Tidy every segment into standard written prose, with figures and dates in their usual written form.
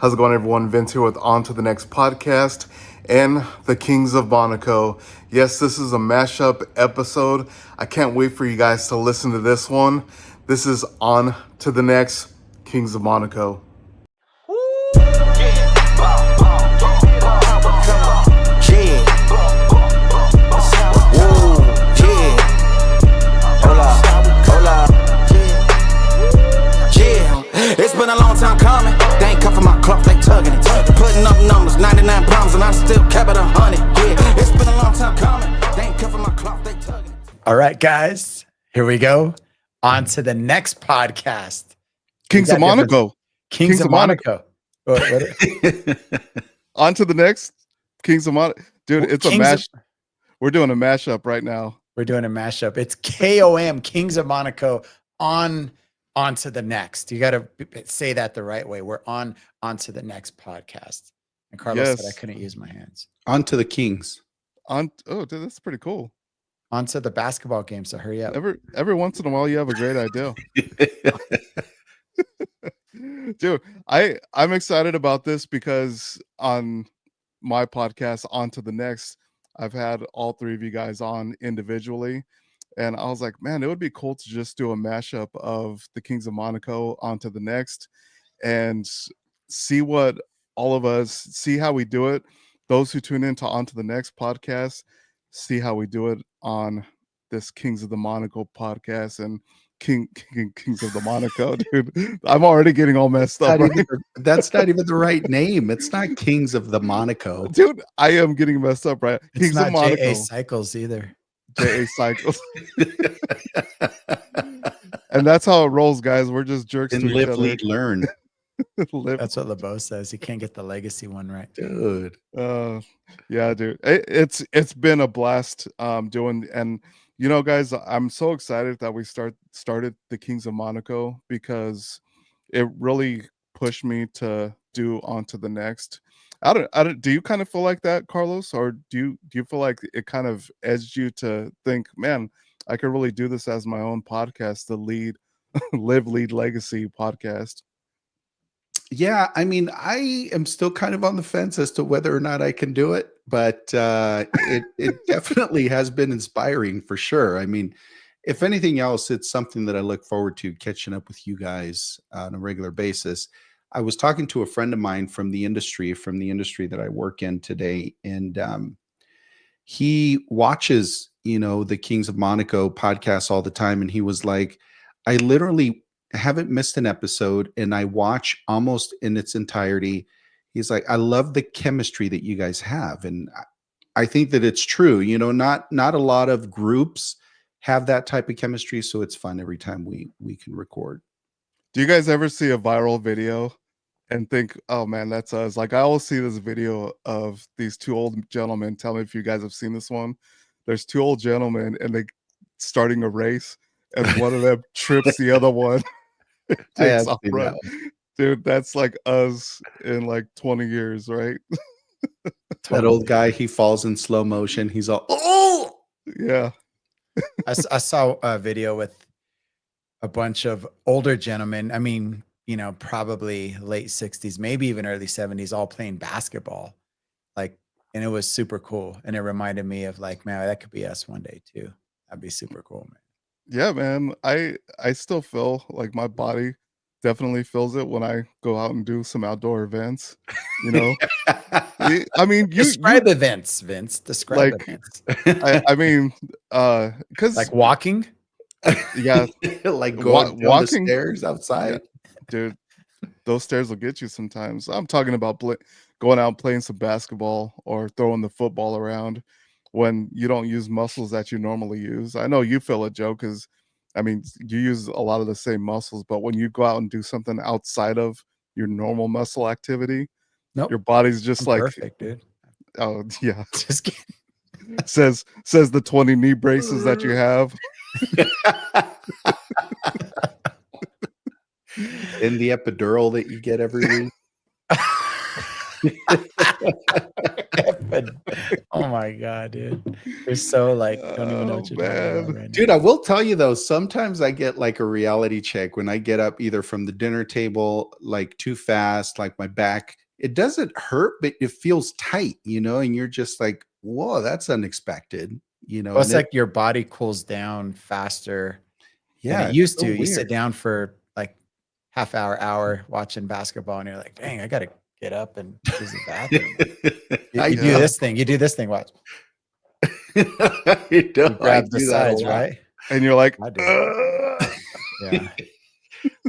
How's it going, everyone? Vince here with On to the Next podcast and the Kings of Monaco. Yes, this is a mashup episode. I can't wait for you guys to listen to this one. This is On to the Next Kings of Monaco. It's been a long time coming. They ain't cuffing my clock, they tugging it. Putting up numbers, 99 problems, and I still kept it 100. Yeah, it's been a long time coming. They ain't cuffing my clock, they tugging it. All right, guys, here we go. On to the next podcast. Kings of Monaco. Kings of Monaco. On to the next Kings of Monaco. Dude, it's a mash. We're doing a mashup right now. We're doing a mashup. It's KOM, Kings of Monaco, on to the next. You got to say that the right way. We're on to the next podcast. And Carlos said I couldn't use my hands. On to the Kings. Oh, dude, that's pretty cool. On to the basketball game, so hurry up. Every once in a while, you have a great idea. Dude, I'm excited about this because on my podcast, On to the Next, I've had all three of you guys on individually. And I was like, man, it would be cool to just do a mashup of the Kings of Monaco onto the next and see what all of us see how we do it. Those who tune into onto the next podcast, see how we do it on this Kings of the Monaco podcast and Kings of the Monaco, dude. I'm already getting all messed up. Right? That's not even the right name. It's not Kings of the Monaco. Dude, I am getting messed up, right? It's Kings not of Monaco. J.A. Cycles either. J.A. Cycles. And that's how it rolls, guys. We're just jerks And to each live, other. lead, learn. That's what LeBeau says. You can't get the legacy one right. Dude. Yeah, dude. It's been a blast doing, and you know, guys, I'm so excited that we started the Kings of Monaco because it really pushed me to do on to the next. I don't do you kind of feel like that, Carlos, or do you feel like it kind of edged you to think, man, I could really do this as my own podcast, the live lead legacy podcast? Yeah, I mean, I am still kind of on the fence as to whether or not I can do it, but it definitely has been inspiring for sure. I mean, if anything else, it's something that I look forward to catching up with you guys on a regular basis. I was talking to a friend of mine from the industry that I work in today, and he watches, the Kings of Monaco podcast all the time, and he was like, I literally haven't missed an episode, and I watch almost in its entirety. He's like, I love the chemistry that you guys have, and I think that it's true. Not a lot of groups have that type of chemistry, so it's fun every time we can record. Do you guys ever see a viral video and think, oh man, that's us? Like, I always see this video of these two old gentlemen. Tell me if you guys have seen this one. There's two old gentlemen and they starting a race, and one of them trips the other one. Takes off run. Dude, that's like us in like 20 years, right? That old guy, he falls in slow motion. He's all, oh yeah. I saw a video with a bunch of older gentlemen. I mean, probably late 60s, maybe even early 70s, all playing basketball. And it was super cool. And it reminded me of like, man, that could be us one day too. That'd be super cool, man. Yeah, man. I still feel like my body definitely feels it when I go out and do some outdoor events. I mean, describe events, Vince. Describe events. I mean, because like walking. Yeah, like going walking the stairs outside. Yeah, dude, those stairs will get you sometimes. I'm talking about going out and playing some basketball or throwing the football around when you don't use muscles that you normally use. I know you feel it, Joe, because I mean, you use a lot of the same muscles, but when you go out and do something outside of your normal muscle activity, your body's just like perfect, dude. Oh yeah, just kidding. says the 20 knee braces that you have. In the epidural that you get every week. But oh my god, dude, you're so like don't even know what you're talking about man. right now. Dude, I will tell you though, sometimes I get like a reality check when I get up either from the dinner table, like too fast, like my back, it doesn't hurt, but it feels tight, and you're just like, whoa, that's unexpected, Well, and it's like your body cools down faster than yeah, it it's used so to. You sit weird. down for like hour watching basketball, and you're like, dang, I gotta get up and use the bathroom. You, I you do this thing. You do this thing. Watch. I You I grab the do that a sides, lot. right? And you're like, I do. "Ugh." Yeah.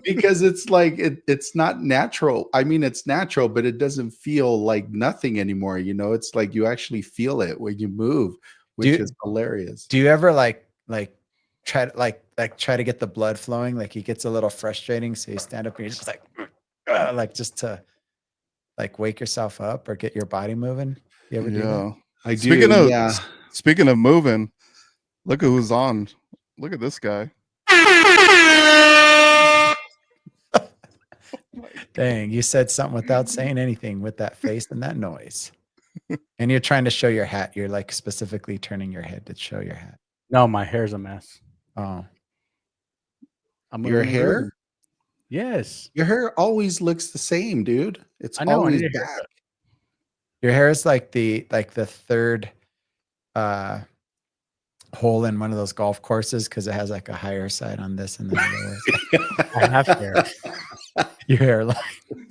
Because it's like it's not natural. I mean, it's natural, but it doesn't feel like nothing anymore. It's like you actually feel it when you move, which Do is hilarious. Do you ever like try to like try to get the blood flowing? Like it gets a little frustrating, so you stand up and you're just like just to like wake yourself up or get your body moving. You ever do that? Yeah. I Speaking do, of yeah. speaking of moving, look at who's on. Look at this guy. Dang, you said something without saying anything with that face and that noise. And you're trying to show your hat. You're like specifically turning your head to show your hat. No, my hair's a mess. Oh, I'm Your gonna hair? move. Yes. Your hair always looks the same, dude. It's I know, I always need a back. haircut. your hair is like the third hole in one of those golf courses because it has like a higher side on this and then the lower. I have hair. Your hairline.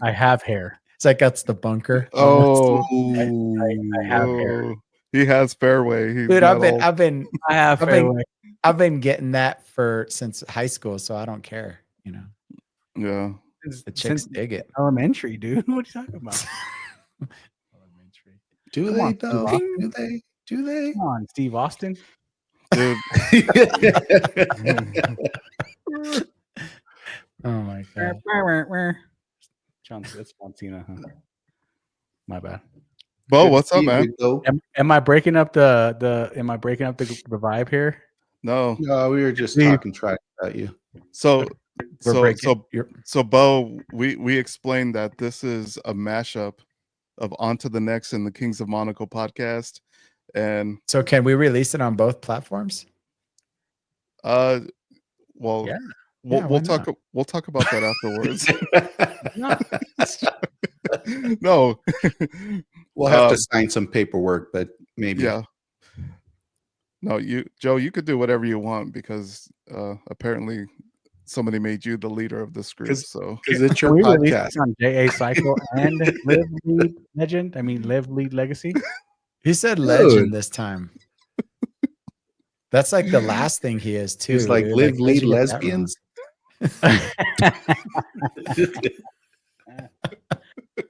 I have hair. It's like that's the bunker. Oh, I have hair. oh, he has fairway. He's Dude, not I've been all- I've been I have I've been- fairway. I've been getting that since high school, so I don't care. yeah. The chicks Since dig it. elementary, dude. What are you talking about? Elementary. Do Come they on, though? Steve. Do they? Do they? Come on, Steve Austin. Dude, Oh my god. That's John Cena, huh? My bad. Bo, Good what's to up, see you, man? big Bo. Am I breaking up the am I breaking up the vibe here? No. No, we were just Steve. talking trash about you. So We're so breaking so you're- so Bo, we explained that this is a mashup of On to the Next and the Kings of Monaco podcast. And So can we release it on both platforms? well Yeah. Yeah, why not? we'll talk about that afterwards. No. We'll have to sign some paperwork, but maybe. Yeah. No, Joe, you could do whatever you want because apparently somebody made you the leader of this group. So Because it's Can your we release podcast. this on JA Cycle and Live Lead Legend? I mean, Live Lead Legacy. He said Dude. legend this time. That's like the last thing he is too. He's like, dude. live, where'd lead, you get that wrong? lesbians.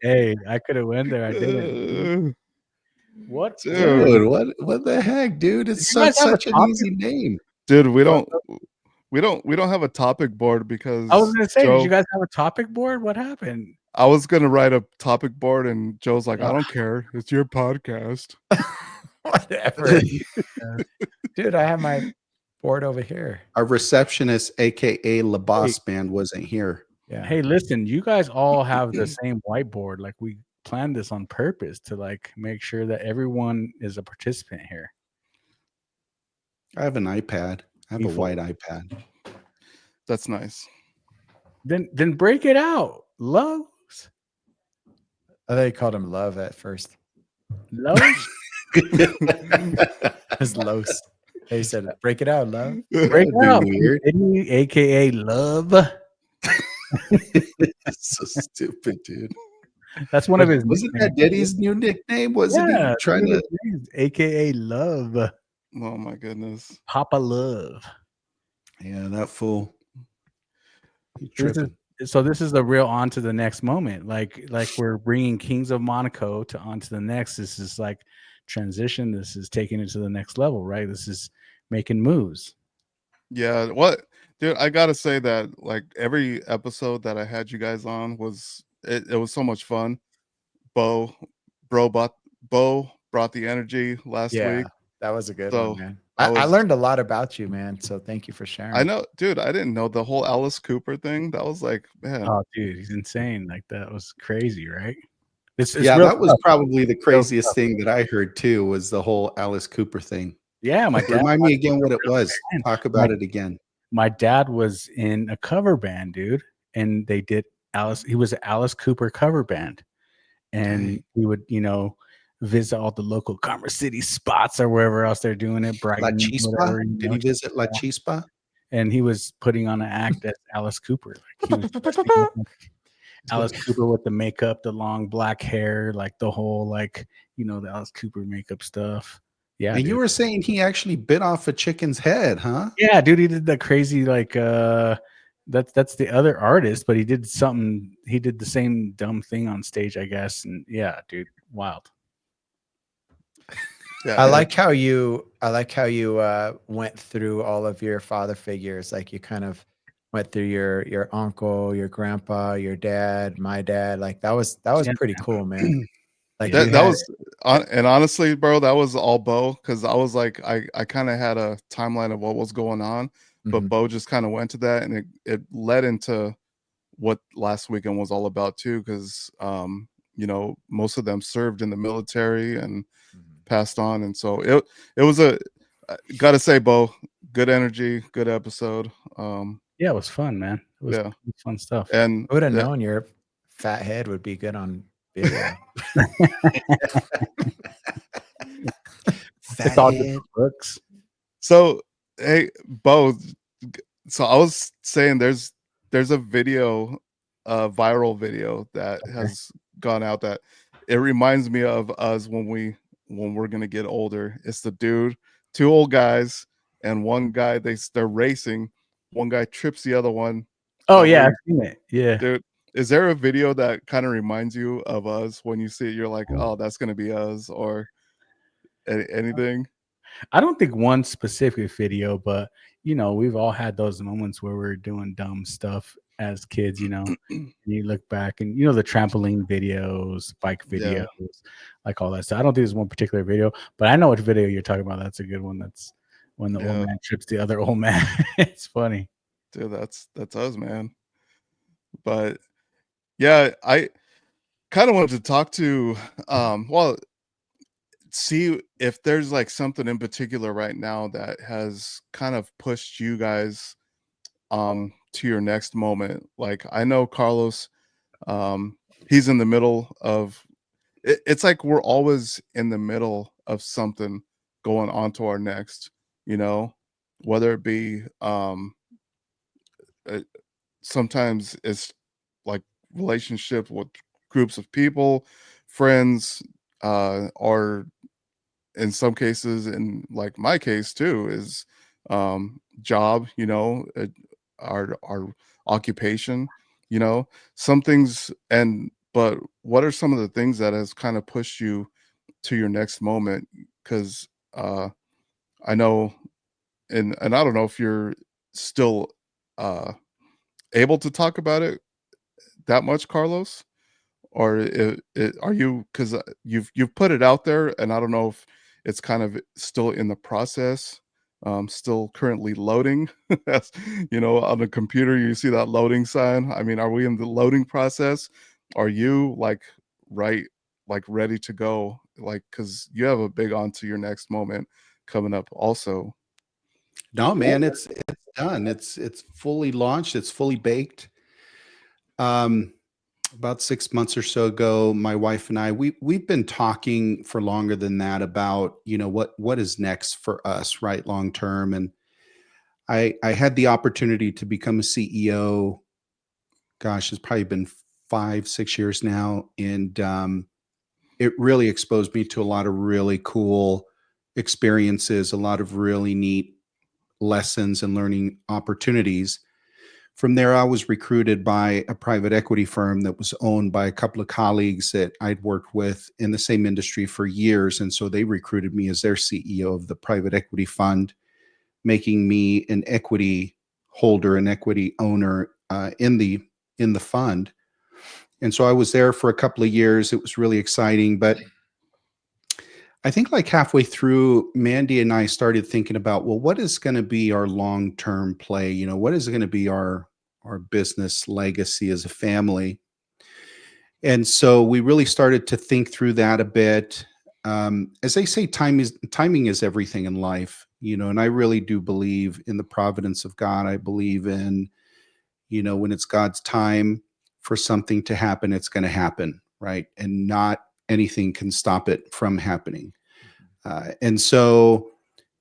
Hey, I could have went there. I didn't. What? Dude. Dude, what the heck, dude? It's You guys have a such an topic? easy name. dude, we don't have a topic board because I was gonna say, Joe, did you guys have a topic board? What happened? I was gonna write a topic board and Joe's like, I don't care. It's your podcast. Whatever. Dude, I have my board over here. Our receptionist, aka La Boss Man, wasn't here. Yeah. Hey, listen, you guys all have the same whiteboard. Like we planned this on purpose to like make sure that everyone is a participant here. I have an iPad. I have a Beautiful. white iPad. That's nice. Then break it out. Loves. I thought you called him love at first. Loves. It's Los. He said, break it out, love. Break That'd it be out. weird. Eddie, aka Love. That's so stupid, dude. That's one of his Wasn't that nicknames. Diddy's new nickname? Wasn't Yeah, he trying one of to? his names, aka Love. Oh my goodness. Papa Love. Yeah, that fool. He This is, tripping. so this is the real on to the next moment. Like we're bringing Kings of Monaco to on to the next. This is like transition. This is taking it to the next level, right? This is making moves. Yeah, what dude, I gotta say that like every episode that I had you guys on was it was so much fun. Bo brought the energy last Yeah, week. that was a good So, one, man. I I was- learned a lot about you, man. So thank you for sharing. I know, dude, I didn't know the whole Alice Cooper thing. That was like, man, Oh, dude, he's insane. Like that was crazy, right? It's Yeah, real that was tough. probably the Real craziest tough. thing that I heard too, was the whole Alice Cooper thing. Yeah, my dad. Remind me again what it was. Man, Talk my about it again. my dad was in a cover band, dude, and they did Alice. He was an Alice Cooper cover band, and Dang. he would, visit all the local Commerce City spots or wherever else they're doing it, La Brighton, Chispa? whatever. Did he visit La Chispa? And he was putting on an act as Alice Cooper. Like he was dressing up like Alice Cooper with the makeup, the long black hair, like the whole the Alice Cooper makeup stuff. Yeah, And you dude. were saying he actually bit off a chicken's head, huh? Yeah, dude, he did the crazy that's the other artist, but he did the same dumb thing on stage, I guess. And yeah, dude, wild. Yeah, I like how you went through all of your father figures. Like you kind of went through your uncle, your grandpa, your dad, my dad. Like that was Yeah. pretty cool, man. Like that you that had was and honestly, bro, that was all Bo, because I was like, I kind of had a timeline of what was going on, but Mhm. Bo just kind of went to that, and it led into what last weekend was all about too, because most of them served in the military and passed on, and so it was gotta say, Bo, good energy, good episode. Yeah, it was fun, man. It was Yeah, fun stuff. and I would have known your fat head would be good on video. It's all good books. so hey, Bo, so I was saying there's a video, a viral video that has gone out that it reminds me of us when we're gonna get older. It's the dude, two old guys, and one guy they're racing. One guy trips the other one. Oh That yeah, I've way, seen it. Yeah. dude, is there a video that kind of reminds you of us when you see it? You're like, oh, that's gonna be us, or anything? I don't think one specific video, but we've all had those moments where we're doing dumb stuff as kids, and you look back and the trampoline videos, bike Yeah. videos, like all that stuff. I don't think there's one particular video, but I know which video you're talking about. That's a good one. That's when the old Yeah. man trips the other old man. It's funny. Dude, that's us, man. But yeah, I kind of wanted to talk to well, see if there's like something in particular right now that has kind of pushed you guys to your next moment. Like I know Carlos, he's in the middle of it's like we're always in the middle of something going on to our next, whether it be uh, sometimes it's like relationship with groups of people, friends, or in some cases, in like my case too, is job, our occupation, some things. And but what are some of the things that has kind of pushed you to your next moment? Because I know, and I don't know if you're still uh able to talk about it that much, Carlos, or are you? Because you've put it out there, and I don't know if it's kind of still in the process, still currently loading. That's, on the computer you see that loading sign. I mean, are we in the loading process? Are you like right, like ready to go? Like, because you have a big on to your next moment coming up, also. No, man, it's done. It's fully launched. It's fully baked. Um, about 6 months or so ago, my wife and I we've been talking for longer than that about what is next for us, right, long term. And I had the opportunity to become a CEO. Gosh, it's probably been 5-6 years now, and it really exposed me to a lot of really cool experiences, a lot of really neat lessons and learning opportunities. From there, I was recruited by a private equity firm that was owned by a couple of colleagues that I'd worked with in the same industry for years. And so they recruited me as their CEO of the private equity fund, making me an equity holder, an equity owner in the fund. And so I was there for a couple of years. It was really exciting. But I think like halfway through, Mandy and I started thinking about, well, what is going to be our long-term play? What is going to be our business legacy as a family? And so we really started to think through that a bit. As they say, timing is everything in life, and I really do believe in the providence of God. I believe in, when it's God's time for something to happen, it's going to happen, right? And not anything can stop it from happening. And so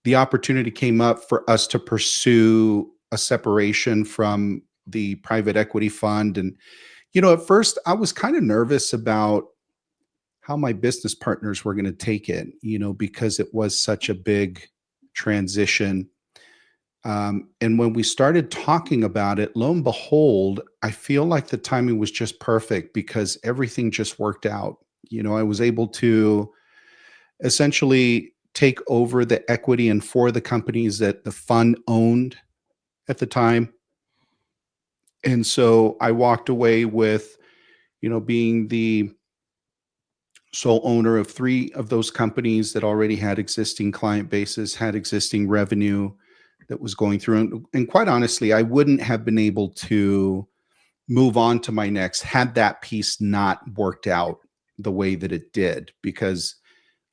the opportunity came up for us to pursue a separation from the private equity fund. And, at first I was kind of nervous about how my business partners were going to take it, because it was such a big transition. And when we started talking about it, lo and behold, I feel like the timing was just perfect because everything just worked out. I was able to essentially take over the equity in four of the companies that the fund owned at the time. And so I walked away with, being the sole owner of three of those companies that already had existing client bases, had existing revenue that was going through. And quite honestly, I wouldn't have been able to move on to my next had that piece not worked out the way that it did, because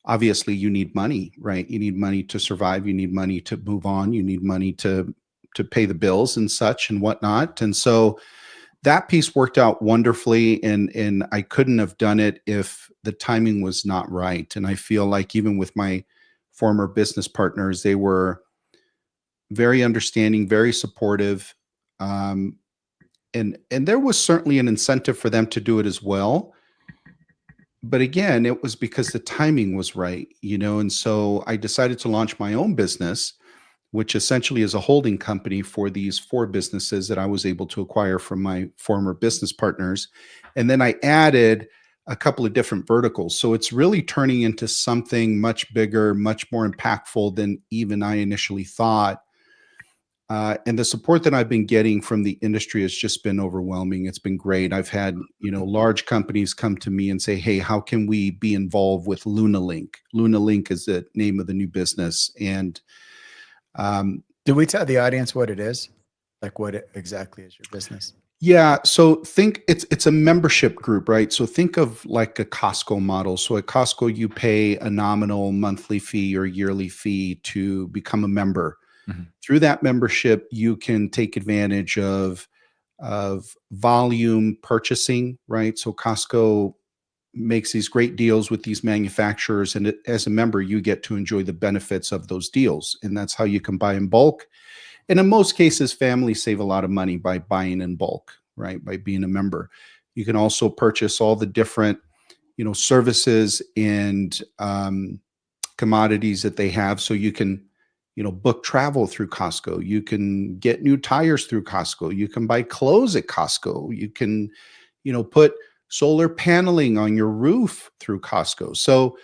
obviously you need money, right? You need money to survive. You need money to move on. You need money to pay the bills and such and whatnot. And so that piece worked out wonderfully, and I couldn't have done it if the timing was not right. And I feel like even with my former business partners, they were very understanding, very supportive. Um, and there was certainly an incentive for them to do it as well. But again, it was because the timing was right, and so I decided to launch my own business, which essentially is a holding company for these four businesses that I was able to acquire from my former business partners. And then I added a couple of different verticals. So it's really turning into something much bigger, much more impactful than even I initially thought. And the support that I've been getting from the industry has just been overwhelming. It's been great. I've had, large companies come to me and say, "Hey, how can we be involved with LunaLink?" LunaLink is the name of the new business. And Do we tell the audience what it is? Like exactly is your business? yeah, so think it's a membership group, right? So think of like a Costco model. So at Costco, you pay a nominal monthly fee or yearly fee to become a member. Mhm. Through that membership, you can take advantage of volume purchasing, right? So Costco makes these great deals with these manufacturers, and as a member, you get to enjoy the benefits of those deals, and that's how you can buy in bulk. And in most cases, families save a lot of money by buying in bulk, right? By being a member. You can also purchase all the different, services and commodities that they have. So you can, book travel through Costco. You can get new tires through Costco. You can buy clothes at Costco. You can, put solar paneling on your roof through Costco. So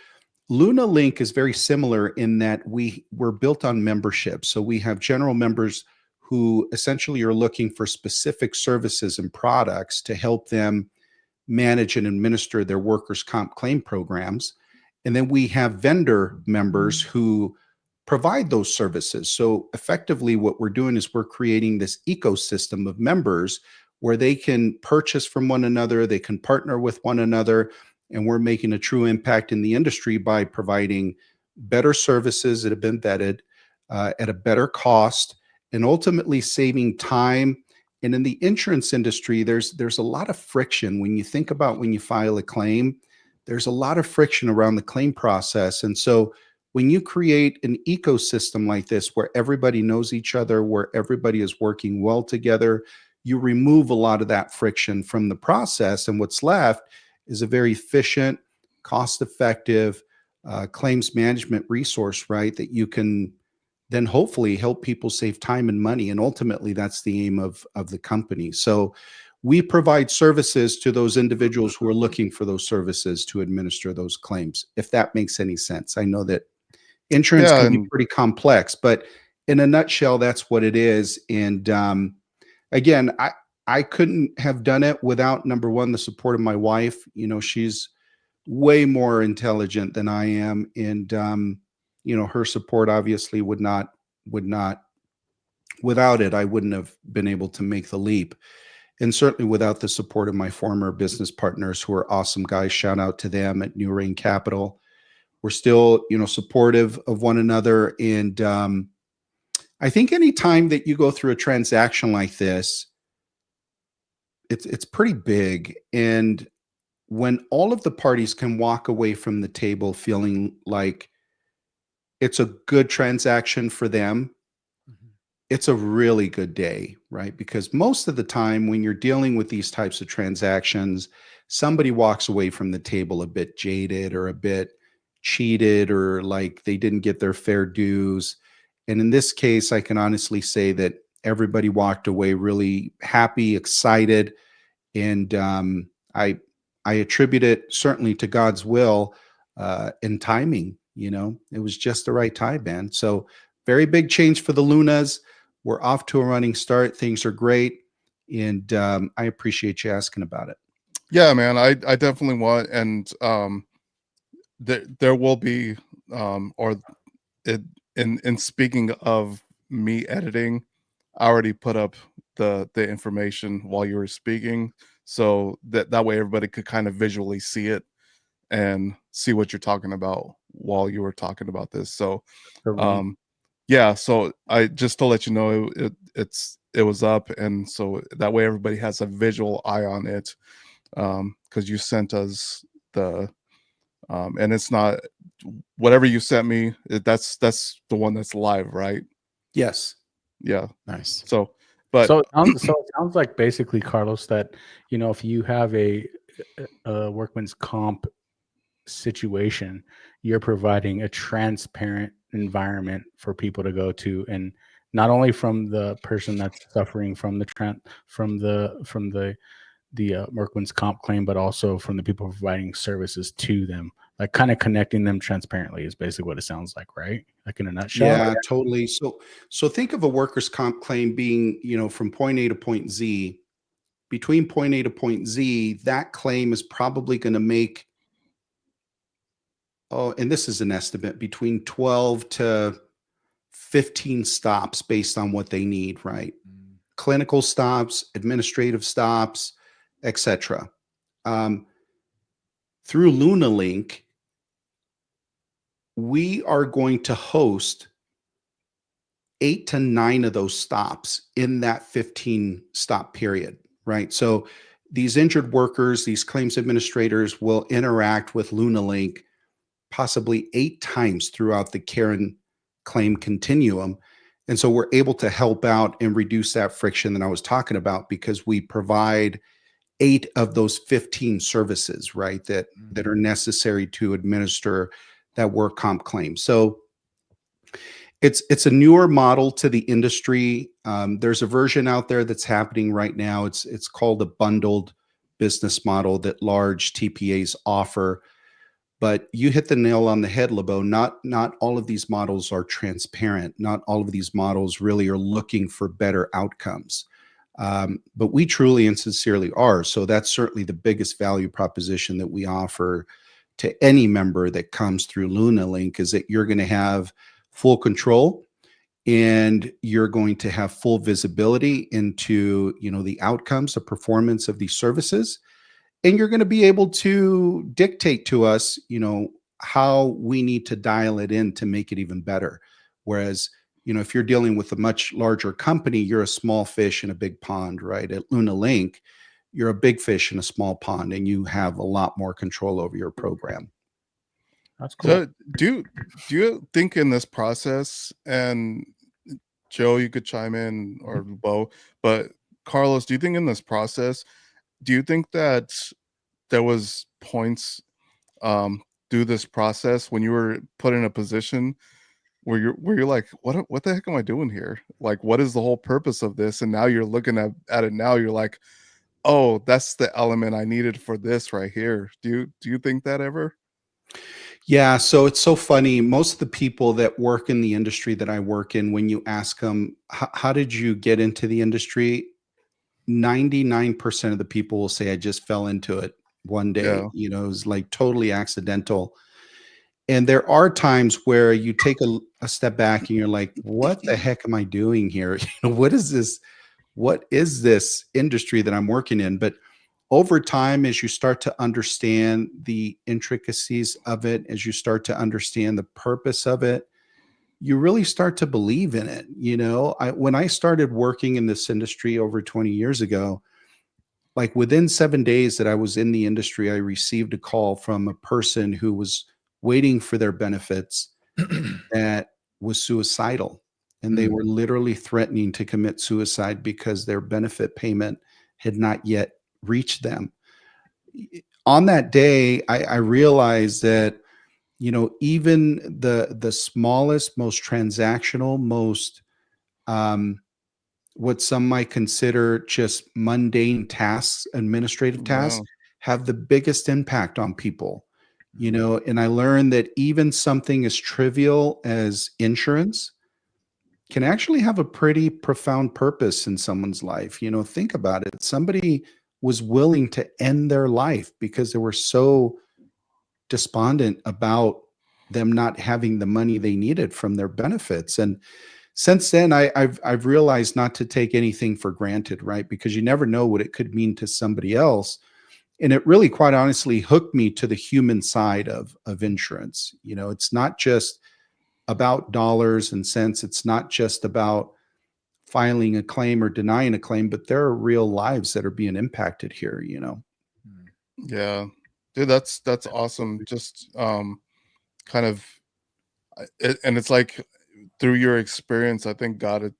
LunaLink is very similar in that we're built on membership. So we have general members who essentially are looking for specific services and products to help them manage and administer their workers' comp claim programs. And then we have vendor members who provide those services. So effectively, what we're doing is we're creating this ecosystem of members where they can purchase from one another, they can partner with one another, and we're making a true impact in the industry by providing better services that have been vetted at a better cost, and ultimately saving time. And in the insurance industry, there's a lot of friction when you think about when you file a claim. There's a lot of friction around the claim process, and so when you create an ecosystem like this where everybody knows each other, where everybody is working well together, you remove a lot of that friction from the process, and what's left is a very efficient, cost-effective claims management resource, right? That you can then hopefully help people save time and money, and ultimately that's the aim of the company. So we provide services to those individuals who are looking for those services to administer those claims, if that makes any sense. I know that insurance Yeah, can be and pretty complex, but in a nutshell, that's what it is. And again, I couldn't have done it without, number one, the support of my wife. She's way more intelligent than I am, and her support obviously would not without it, I wouldn't have been able to make the leap. And certainly without the support of my former business partners who are awesome guys, shout out to them at New Rain Capital. We're still, supportive of one another. And I think any time that you go through a transaction like this, it's pretty big. And when all of the parties can walk away from the table feeling like it's a good transaction for them, it's a really good day, right? Because most of the time when you're dealing with these types of transactions, somebody walks away from the table a bit jaded or a bit cheated, or like they didn't get their fair dues. And in this case, I can honestly say that everybody walked away really happy, excited, and I attribute it certainly to God's will and timing. It was just the right time, man. So very big change for the Lunas. We're off to a running start. Things are great, and I appreciate you asking about it. Yeah, man, I definitely want, and there will be or it in speaking of me editing, I already put up the information while you were speaking, so that way everybody could kind of visually see it and see what you're talking about while you were talking about this. So yeah, so I just to let you know, it was up, and so that way everybody has a visual eye on it, because you sent us the and it's not whatever you sent me. That's the one that's live, right? Yes. Yeah. Nice. So, but So it sounds like basically, Carlos, that if you have a workman's comp situation, you're providing a transparent environment for people to go to, and not only from the person that's suffering from the workman's comp claim, but also from the people providing services to them, like kind of connecting them transparently is basically what it sounds like, right? Like in a nutshell. Yeah, totally. So think of a workers' comp claim being, from point A to point Z. Between point A to point Z, that claim is probably going to make, and this is an estimate, between 12 to 15 stops based on what they need, right? Clinical stops, administrative stops, etc. Through LunaLink, we are going to host 8 to 9 of those stops in that 15 stop period, right? So these injured workers, these claims administrators will interact with LunaLink possibly 8 times throughout the care and claim continuum. And so we're able to help out and reduce that friction that I was talking about, because we provide 8 of those 15 services, right, that are necessary to administer that work comp claim. So it's a newer model to the industry. There's a version out there that's happening right now. It's called a bundled business model that large TPAs offer. But you hit the nail on the head, LeBeau. Not all of these models are transparent. Not all of these models really are looking for better outcomes. But we truly and sincerely are. So that's certainly the biggest value proposition that we offer to any member that comes through LunaLink, is that you're going to have full control, and you're going to have full visibility into the outcomes, the performance of these services, and you're going to be able to dictate to us how we need to dial it in to make it even better. Whereas if you're dealing with a much larger company, you're a small fish in a big pond, right? At LunaLink, you're a big fish in a small pond, and you have a lot more control over your program. That's cool. so do you think in this process, and Joe, you could chime in, or Bo, but Carlos, do you think in this process, do you think that there was points through this process when you were put in a position where you're like, what the heck am I doing here? Like, what is the whole purpose of this? And now you're looking at it now, you're like, oh, that's the element I needed for this right here. Do you think that ever? Yeah, so it's so funny. Most of the people that work in the industry that I work in, when you ask them, how did you get into the industry? 99% of the people will say, I just fell into it one day. Yeah. It was like totally accidental. And there are times where you take a step back and you're like, what the heck am I doing here? What is this? what is this industry that I'm working in? But over time, as you start to understand the intricacies of it, as you start to understand the purpose of it, you really start to believe in it. When I started working in this industry over 20 years ago, like within 7 days that I was in the industry, I received a call from a person who was waiting for their benefits that was suicidal. And they were literally threatening to commit suicide because their benefit payment had not yet reached them. On that day, I realized that, even the smallest, most transactional, most what some might consider just mundane tasks, administrative Yeah. tasks, have the biggest impact on people. And I learned that even something as trivial as insurance can actually have a pretty profound purpose in someone's life. Think about it. Somebody was willing to end their life because they were so despondent about them not having the money they needed from their benefits. And since then, I've realized not to take anything for granted, right? Because you never know what it could mean to somebody else. And it really, quite honestly, hooked me to the human side of insurance. It's not just about dollars and cents. It's not just about filing a claim or denying a claim, but there are real lives that are being impacted here. Yeah. Dude, that's awesome. Just kind of and it's like through your experience, I think God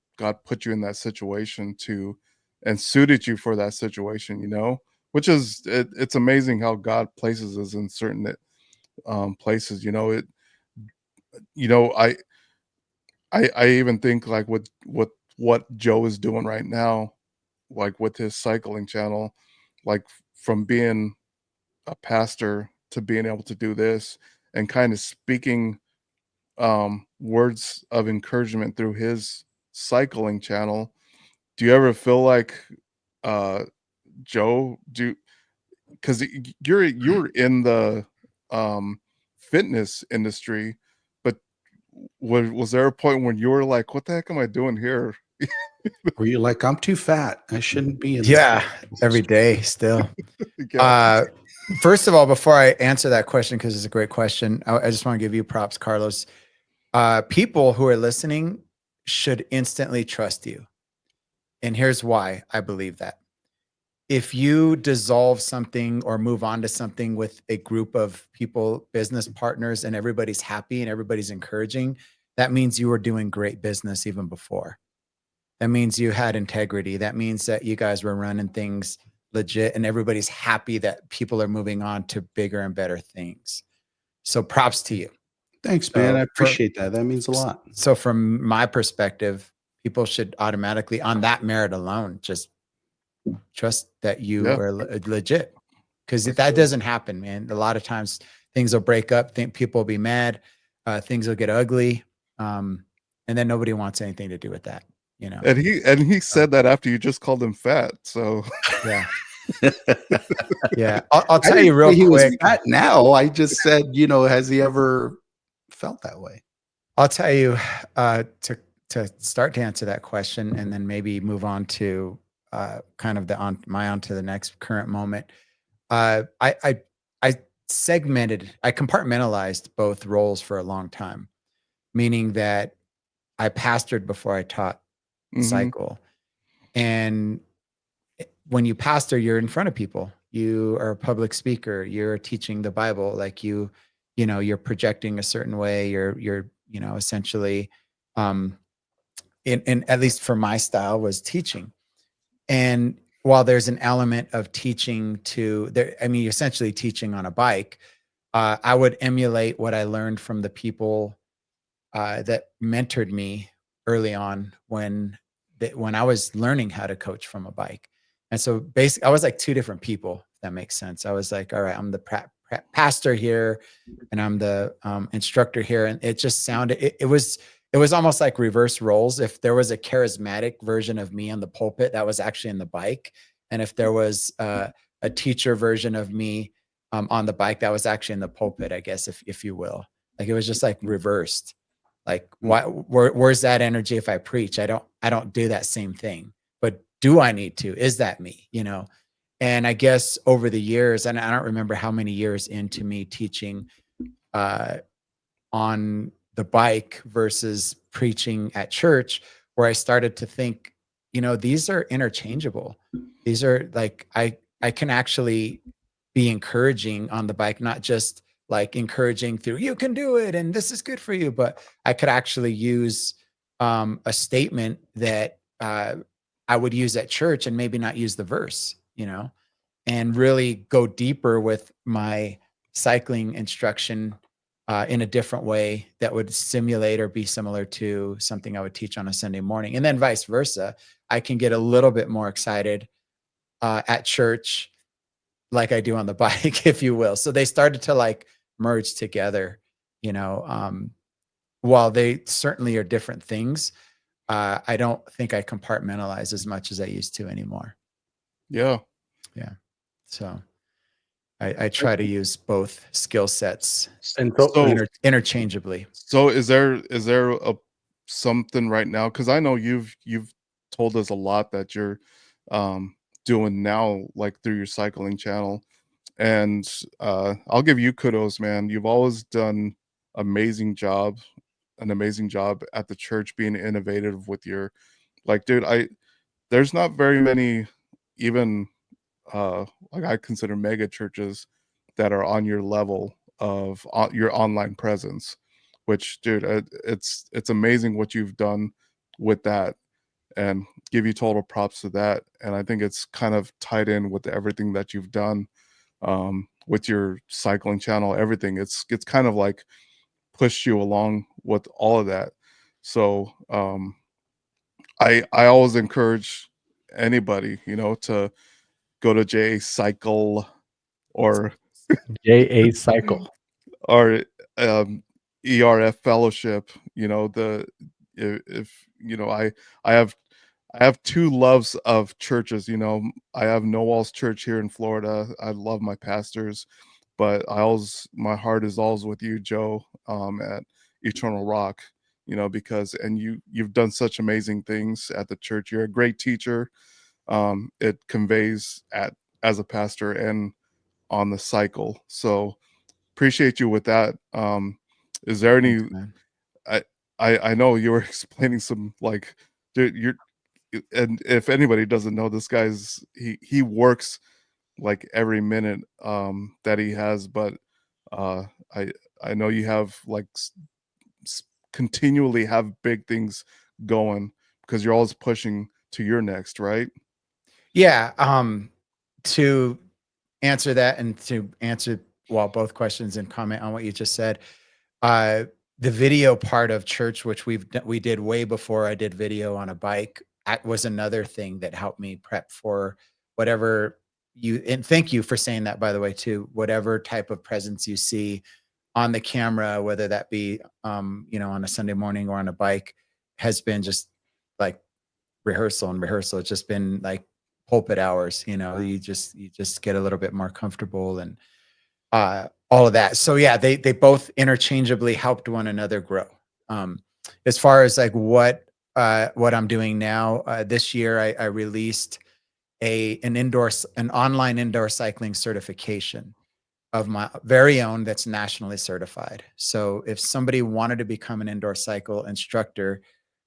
put you in that situation to and suited you for that situation, which is it's amazing how God places us in certain places. You know, I I even think like what Joe is doing right now, like with his cycling channel, like from being a pastor to being able to do this and kind of speaking words of encouragement through his cycling channel. Do you ever feel like uh Joe do because you're in the um fitness industry, but was there a point when you were like, what the heck am I doing here? Were you like, I'm too fat, I shouldn't be in this Yeah, every day still. Yeah. First of all, before I answer that question, because it's a great question, I just want to give you props, Carlos. People who are listening should instantly trust you. And here's why I believe that. If you dissolve something or move on to something with a group of people, business partners, and everybody's happy and everybody's encouraging, that means you were doing great business even before. That means you had integrity. That means that you guys were running things legit and everybody's happy that people are moving on to bigger and better things. So props to you. Thanks, man. I So appreciate that. That means a lot. So from my perspective, people should automatically, on that merit alone, just trust that you Yeah. are legit. Because if That's that good. doesn't happen, man, a lot of times things will break up, people will be mad, things will get ugly. And then nobody wants anything to do with that, And he said that after you just called him fat. So Yeah. Yeah. I'll I tell didn't you real say he was quick. fat now. I just said, has he ever felt that way? I'll tell you to start to answer that question and then maybe move on to kind of on to the next current moment. I segmented, I compartmentalized both roles for a long time, meaning that I pastored before I taught mhm. cycle. And when you pastor, you're in front of people. You are a public speaker. You're teaching the Bible. Like you're projecting a certain way. You're essentially, in at least for my style was teaching. And while there's an element of teaching to there, I mean, you're essentially teaching on a bike. I would emulate what I learned from the people that mentored me early on when I was learning how to coach from a bike. And so basically, I was like two different people, if that makes sense. I was like, all right, I'm the pastor here, and I'm the instructor here, and it just sounded it was almost like reverse roles. If there was a charismatic version of me on the pulpit, that was actually in the bike, and if there was a teacher version of me on the bike, that was actually in the pulpit, I guess, if you will. Like it was just like reversed. Like where's that energy if I preach? I don't do that same thing. But do I need to? Is that me? And I guess over the years, and I don't remember how many years into me teaching on the bike versus preaching at church, where I started to think, these are interchangeable. These are like, I can actually be encouraging on the bike, not just like encouraging through you can do it and this is good for you, but I could actually use a statement that I would use at church and maybe not use the verse, and really go deeper with my cycling instruction in a different way that would simulate or be similar to something I would teach on a Sunday morning. And then vice versa. I can get a little bit more excited at church like I do on the bike, if you will. So they started to like merge together, while they certainly are different things. I don't think I compartmentalize as much as I used to anymore. Yeah. Yeah. So I try to use both skill sets And So interchangeably. So is there a something right now? Because I know you've told us a lot that you're doing now, like through your cycling channel. And I'll give you kudos, man. You've always done amazing job, an amazing job at the church being innovative with your like, dude, there's not very many even like I consider mega churches that are on your level of your online presence, which, dude, it's amazing what you've done with that, and give you total props to that. And I think it's kind of tied in with everything that you've done with your cycling channel, everything. It's kind of like pushed you along with all of that. So I always encourage anybody, to go to J Cycle or JA Cycle. or ERF Fellowship. If I have two loves of churches. I have No Walls Church here in Florida. I love my pastors, but my heart is always with you, Joe, at Eternal Rock. Because you've done such amazing things at the church. You're a great teacher. It conveys as a pastor and on the cycle. So appreciate you with that. Is there any? Thanks, man. I know you were explaining some like, dude, and if anybody doesn't know, this guy's he works like every minute that he has, but I know you have like continually have big things going because you're always pushing to your next, right? Yeah. To answer that and to answer both questions and comment on what you just said, the video part of church, which we did way before I did video on a bike, was another thing that helped me prep for whatever and thank you for saying that, by the way, too, whatever type of presence you see on the camera, whether that be, on a Sunday morning or on a bike, has been just like rehearsal and rehearsal. It's just been like pulpit hours, you just get a little bit more comfortable and all of that. So yeah, they both interchangeably helped one another grow. As far as like what I'm doing now, this year I released an online indoor cycling certification of my very own that's nationally certified. So if somebody wanted to become an indoor cycle instructor,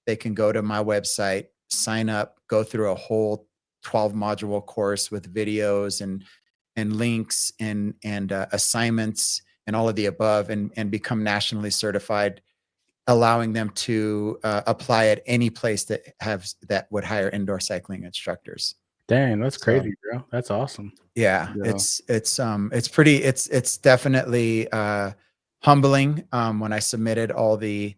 they can go to my website, sign up, go through a whole 12 module course with videos and links and assignments and all of the above, and become nationally certified, allowing them to apply at any place that would hire indoor cycling instructors. Dang, that's crazy, bro. That's awesome. Yeah, Yeah. it's definitely humbling when I submitted all the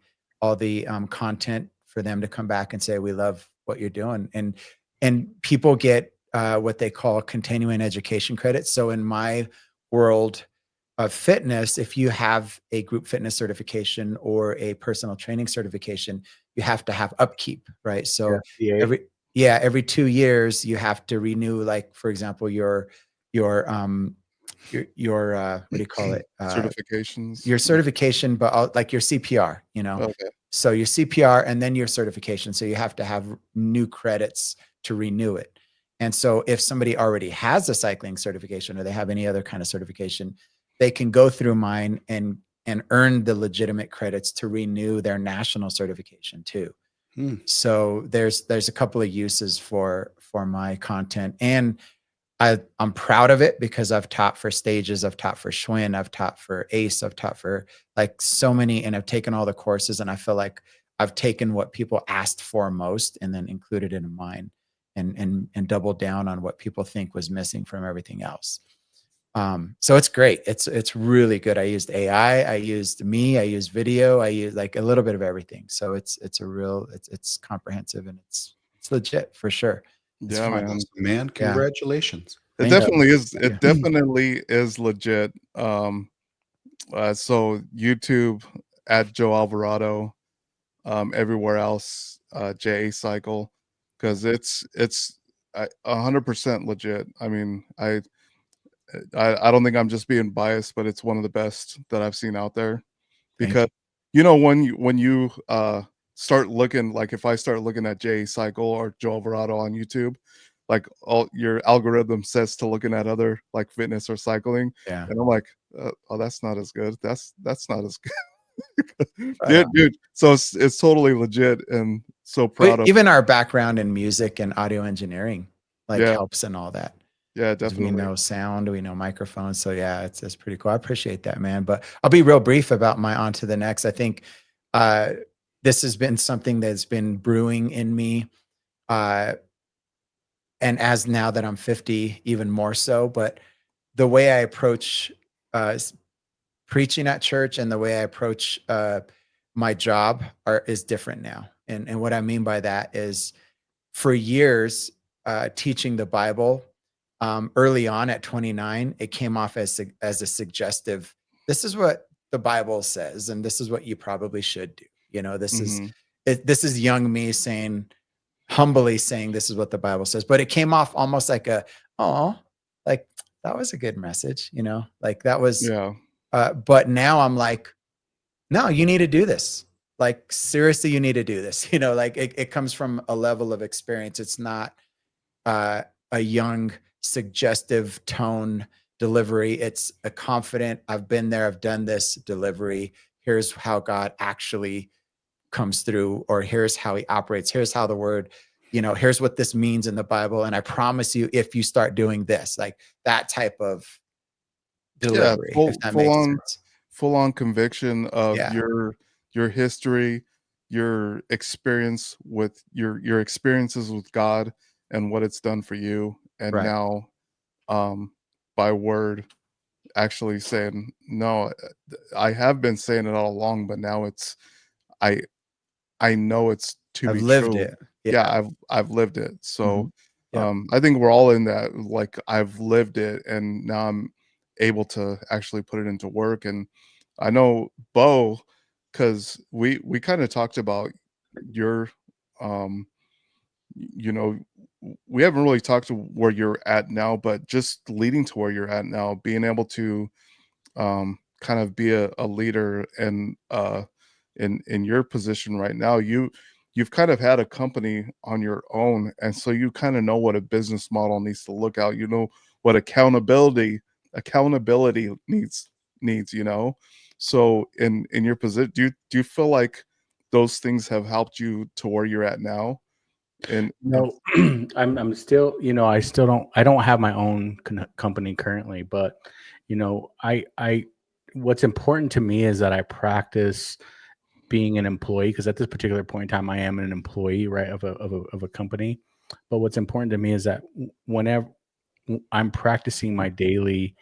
content for them to come back and say, we love what you're doing. And people get what they call continuing education credits. So in my world of fitness, if you have a group fitness certification or a personal training certification, you have to have upkeep, right? So Yeah, every 2 years you have to renew, like, for example, your what do you call it? Certifications. Your certification, but like your CPR, Okay. So your CPR and then your certification. So you have to have new credits to renew it. And so if somebody already has a cycling certification or they have any other kind of certification, they can go through mine and earn the legitimate credits to renew their national certification too. So there's a couple of uses for my content, and I'm proud of it because I've taught for Stages, I've taught for Schwinn, I've taught for ACE, I've taught for like so many, and I've taken all the courses, and I feel like I've taken what people asked for most and then included it in mine, and doubled down on what people think was missing from everything else. So it's great. It's really good. I used AI, I used video, I used like a little bit of everything. So it's comprehensive, and it's legit for sure. It's Yeah, fun. man. Man, Yeah. congratulations. It Thank you. definitely is. Yeah. It definitely is legit. So YouTube at Joe Alvarado, everywhere else, JA Cycle, because it's 100% legit. I mean, I don't think I'm just being biased, but it's one of the best that I've seen out there. Thank Because when you start looking, like if I start looking at JA Cycle or Joe Alvarado on YouTube, like all your algorithm says to looking at other like fitness or cycling, Yeah. and I'm like, oh, that's not as good. That's not as good. Right on. Dude. So it's totally legit, and so proud of. Even our background in music and audio engineering like Yeah, helps in all that. yeah, 'Cause we definitely. know sound, we know microphones. So yeah, it's pretty cool. I appreciate that, man. But I'll be real brief about my on to the next. I think this has been something that's been brewing in me. And as now that I'm 50, even more so. But the way I approach preaching at church and the way I approach my job is different now. And what I mean by that is, for years, teaching the Bible, early on at 29, it came off as a suggestive. This is what the Bible says, and this is what you probably should do. This Mhm. is young me humbly saying this is what the Bible says, but it came off almost like like that was a good message, like that was. Yeah. But now I'm like, no, you need to do this. Like seriously, you need to do this. Like it comes from a level of experience. It's not a young, suggestive tone delivery. It's a confident, I've been there, I've done this delivery. Here's how God actually comes through, or here's how he operates. Here's how the word, here's what this means in the Bible. And I promise you, if you start doing this, like that type of Yeah, delivery, if that makes sense. full on conviction of Yeah. your history, your experience with your experiences with God and what it's done for you, and Right. now by word actually saying, no, I have been saying it all along, but now I I know it's to I've be lived true. it. Yeah, Yeah. I've lived it. So, Mhm. Yep. I think we're all in that, like, I've lived it, and now I'm able to actually put it into work, and I know Bo, because we kinda talked about your, um, you know, we haven't really talked to where you're at now, but just leading to where you're at now, being able to kind of be a leader and in your position right now, you've kind of had a company on your own, and so you kind of know what a business model needs to look out, what accountability needs. So in your position, do you feel like those things have helped you to where you're at now? And No, I'm still, I don't have my own company currently, but I what's important to me is that I practice being an employee, because at this particular point in time I am an employee, right, of a company. But what's important to me is that whenever I'm practicing my daily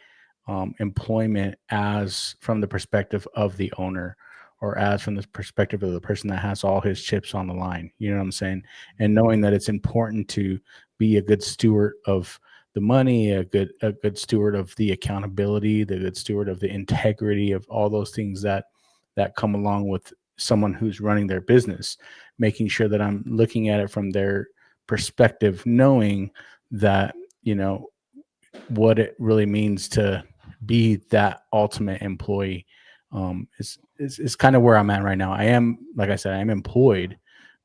employment as from the perspective of the owner, or as from the perspective of the person that has all his chips on the line. You know what I'm saying? And knowing that it's important to be a good steward of the money, a good steward of the accountability, the good steward of the integrity of all those things that come along with someone who's running their business, making sure that I'm looking at it from their perspective, knowing that, what it really means to be that ultimate employee, is kind of where I'm at right now. I am, like I said, I am employed,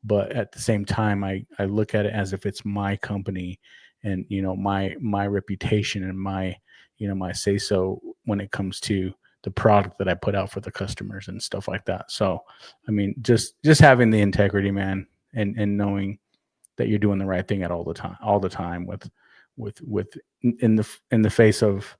but at the same time, I look at it as if it's my company, and my reputation and my my say so when it comes to the product that I put out for the customers and stuff like that. So I mean, just having the integrity, man, and knowing that you're doing the right thing at all the time with in the face of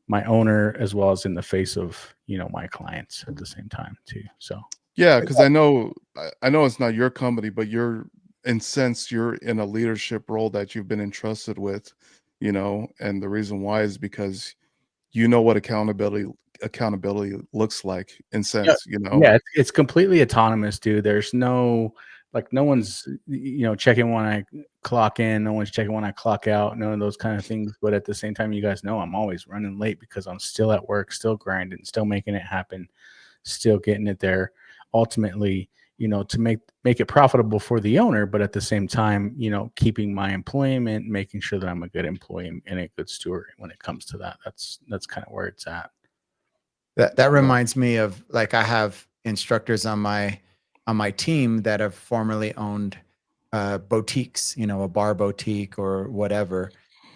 my owner, as well as in the face of my clients at the same time too. So Yeah, because I know it's not your company, but you're in a leadership role that you've been entrusted with, and the reason why is because you know what accountability looks like in yeah, sense. yeah, it's completely autonomous, dude. There's no one's checking when I clock in, no one's checking when I clock out, none of those kind of things. But at the same time, you guys know I'm always running late because I'm still at work, still grinding, still making it happen, still getting it there. Ultimately, to make it profitable for the owner, but at the same time, keeping my employment, making sure that I'm a good employee and a good steward when it comes to that. That's kind of where it's at. That reminds me of, like, I have instructors on my team that have formerly owned boutiques, a bar boutique or whatever.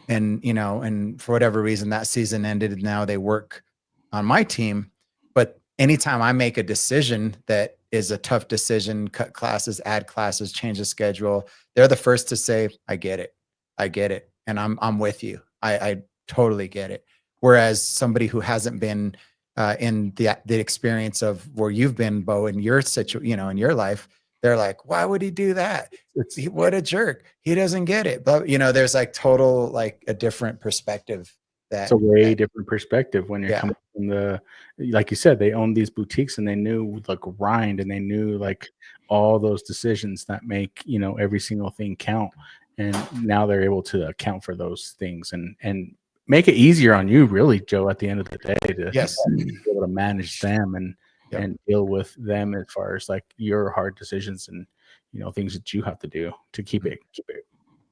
And, and for whatever reason, that season ended and now they work on my team. But anytime I make a decision that is a tough decision, cut classes, add classes, change the schedule, they're the first to say, I get it. I get it. And I'm with you. I totally get it. Whereas somebody who hasn't been in the experience of where you've been, Bo, in your in your life, they're like, why would he do that? What a jerk. He doesn't get it. But there's like total, like, a different perspective. It's a way different perspective when you're coming from like you said, they owned these boutiques and they knew the grind and they knew like all those decisions that make, every single thing count. And now they're able to account for those things and make it easier on you, really, Joe, at the end of the day, to be able to manage them and deal with them as far as like your hard decisions and things that you have to do to keep it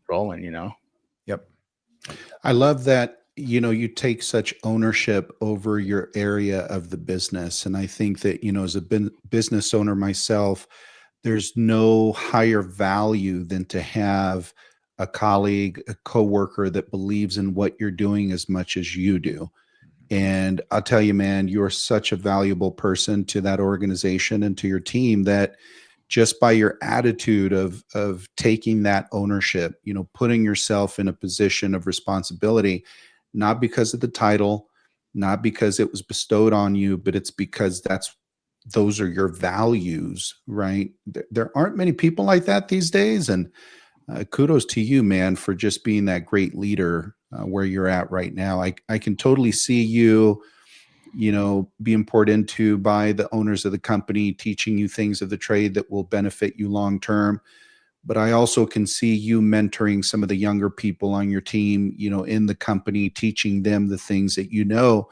rolling. Yep. I love that you take such ownership over your area of the business, and I think that as a business owner myself, there's no higher value than to have a colleague, a coworker that believes in what you're doing as much as you do. And I'll tell you, man, you're such a valuable person to that organization and to your team that just by your attitude of taking that ownership, putting yourself in a position of responsibility, not because of the title, not because it was bestowed on you, but it's because those are your values, right? There aren't many people like that these days. And kudos to you, man, for just being that great leader where you're at right now. I can totally see you, being poured into by the owners of the company, teaching you things of the trade that will benefit you long term. But I also can see you mentoring some of the younger people on your team, in the company, teaching them the things that you know.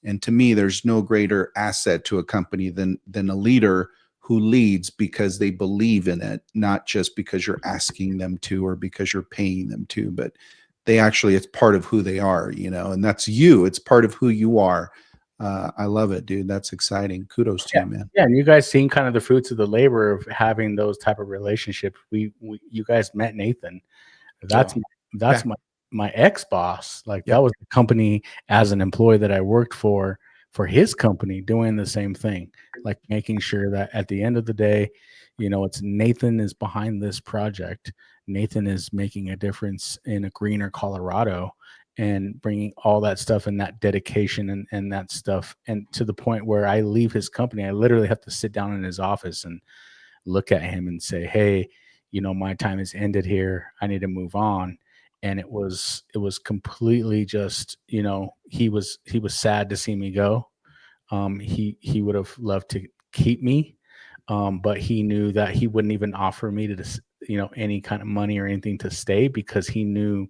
And to me, there's no greater asset to a company than a leader who leads because they believe in it, not just because you're asking them to or because you're paying them to, but it's part of who they are, and that's you. It's part of who you are. I love it, dude. That's exciting. Kudos to you, man. Yeah, and you guys seen kind of the fruits of the labor of having those type of relationships. You guys met Nathan. That's my ex-boss. Like that was the company as an employee that I worked for his company, doing the same thing, like making sure that at the end of the day, it's Nathan is behind this project. Nathan is making a difference in a greener Colorado and bringing all that stuff and that dedication and that stuff. And to the point where I leave his company, I literally have to sit down in his office and look at him and say, hey, my time has ended here. I need to move on. And it was completely just, he was sad to see me go. He would have loved to keep me. But he knew that he wouldn't even offer me to, any kind of money or anything to stay, because he knew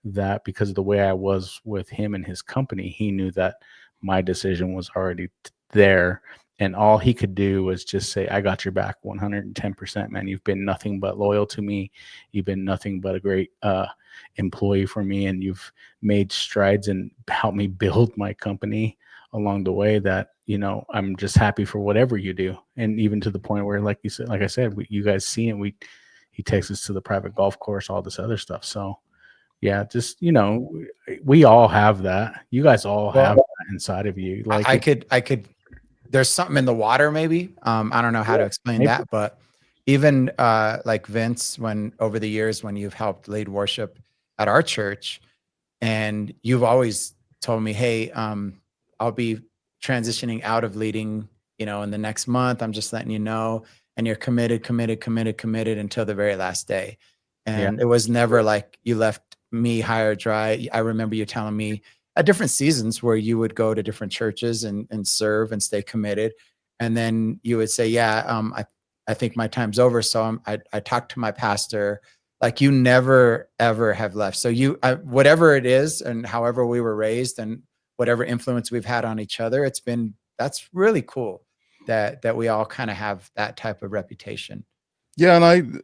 that because of the way I was with him and his company, he knew that my decision was already there. And all he could do was just say, I got your back 110%, man. You've been nothing but loyal to me. You've been nothing but a great employee for me. And you've made strides and helped me build my company along the way that, I'm just happy for whatever you do. And even to the point where, like I said, you guys see it. He takes us to the private golf course, all this other stuff. So Yeah, just we all have that. You guys all have Well, that inside of you. I, Like I could, I could. There's something in the water, maybe. I don't know how to explain maybe. that, but even like Vince, when over the years when you've helped lead worship at our church, and you've always told me, hey, I'll be transitioning out of leading, in the next month. I'm just letting you know. And you're committed, committed, committed, committed until the very last day. Yeah. And it was never like you left me high or dry. I remember you telling me at different seasons where you would go to different churches and serve and stay committed. And then you would say, yeah, I think my time's over. So I talked to my pastor. Like, you never ever have left. So whatever it is and however we were raised and whatever influence we've had on each other, that's really cool that we all kind of have that type of reputation. Yeah, and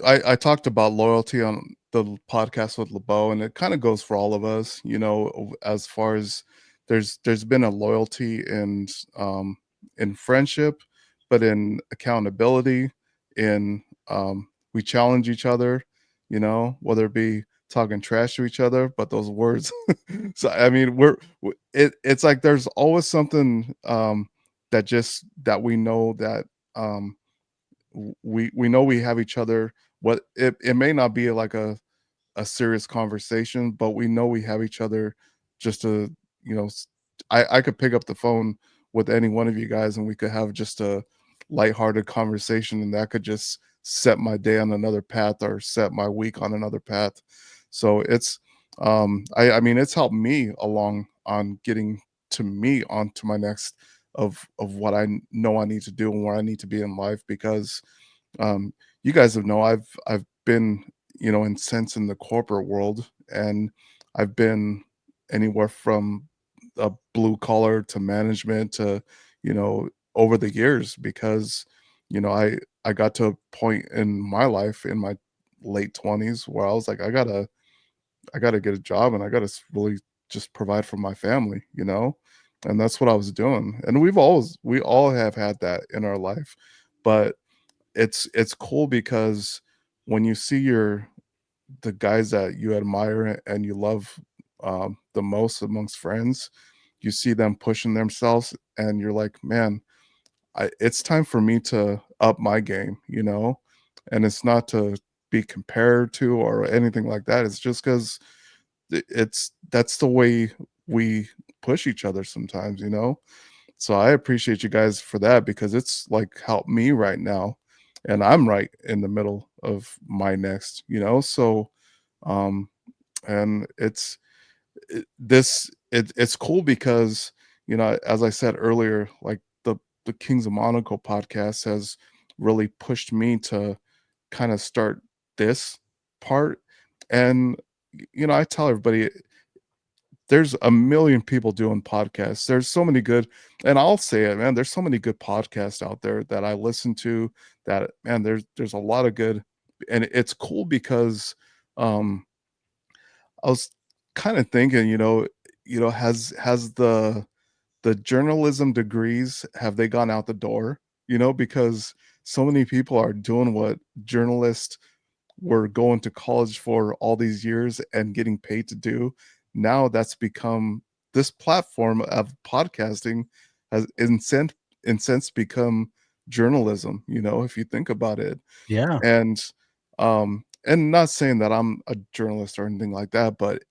I talked about loyalty on the podcast with LeBeau, and it kind of goes for all of us, as far as there's been a loyalty in friendship, but in accountability, in we challenge each other, whether it be talking trash to each other, but those words. So I mean, it's like there's always something that we know that we know we have each other. What it may not be like a serious conversation, but we know we have each other just to, you know, s- I could pick up the phone with any one of you guys and we could have just a lighthearted conversation and that could just set my day on another path or set my week on another path. So it's I mean it's helped me along on getting to me onto my next of what know I need to do and where I need to be in life because um, you guys have know I've been in sense in the corporate world, and I've been anywhere from a blue collar to management to over the years because I got to a point in my life in my late 20s where I was like I gotta get a job and I gotta really just provide for my family, and that's what I was doing. And we all have had that in our life, but it's cool because when you see the guys that you admire and you love the most amongst friends, you see them pushing themselves, and you're like, man, it's time for me to up my game, and it's not to be compared to or anything like that. It's just because that's the way we push each other sometimes, so I appreciate you guys for that because it's like helped me right now. And I'm right in the middle of my next, so um and it's cool because as I said earlier, like the Kings of Monaco podcast has really pushed me to kind of start this part. And I tell everybody there's a million people doing podcasts. There's so many good, and I'll say it, man. There's so many good podcasts out there that I listen to. That man, there's a lot of good, and it's cool because um, I was kind of thinking, has the journalism degrees have they gone out the door? Because so many people are doing what journalists were going to college for all these years and getting paid to do. Now that's become this platform of podcasting has in sense become journalism, if you think about it. Yeah. And not saying that I'm a journalist or anything like that, but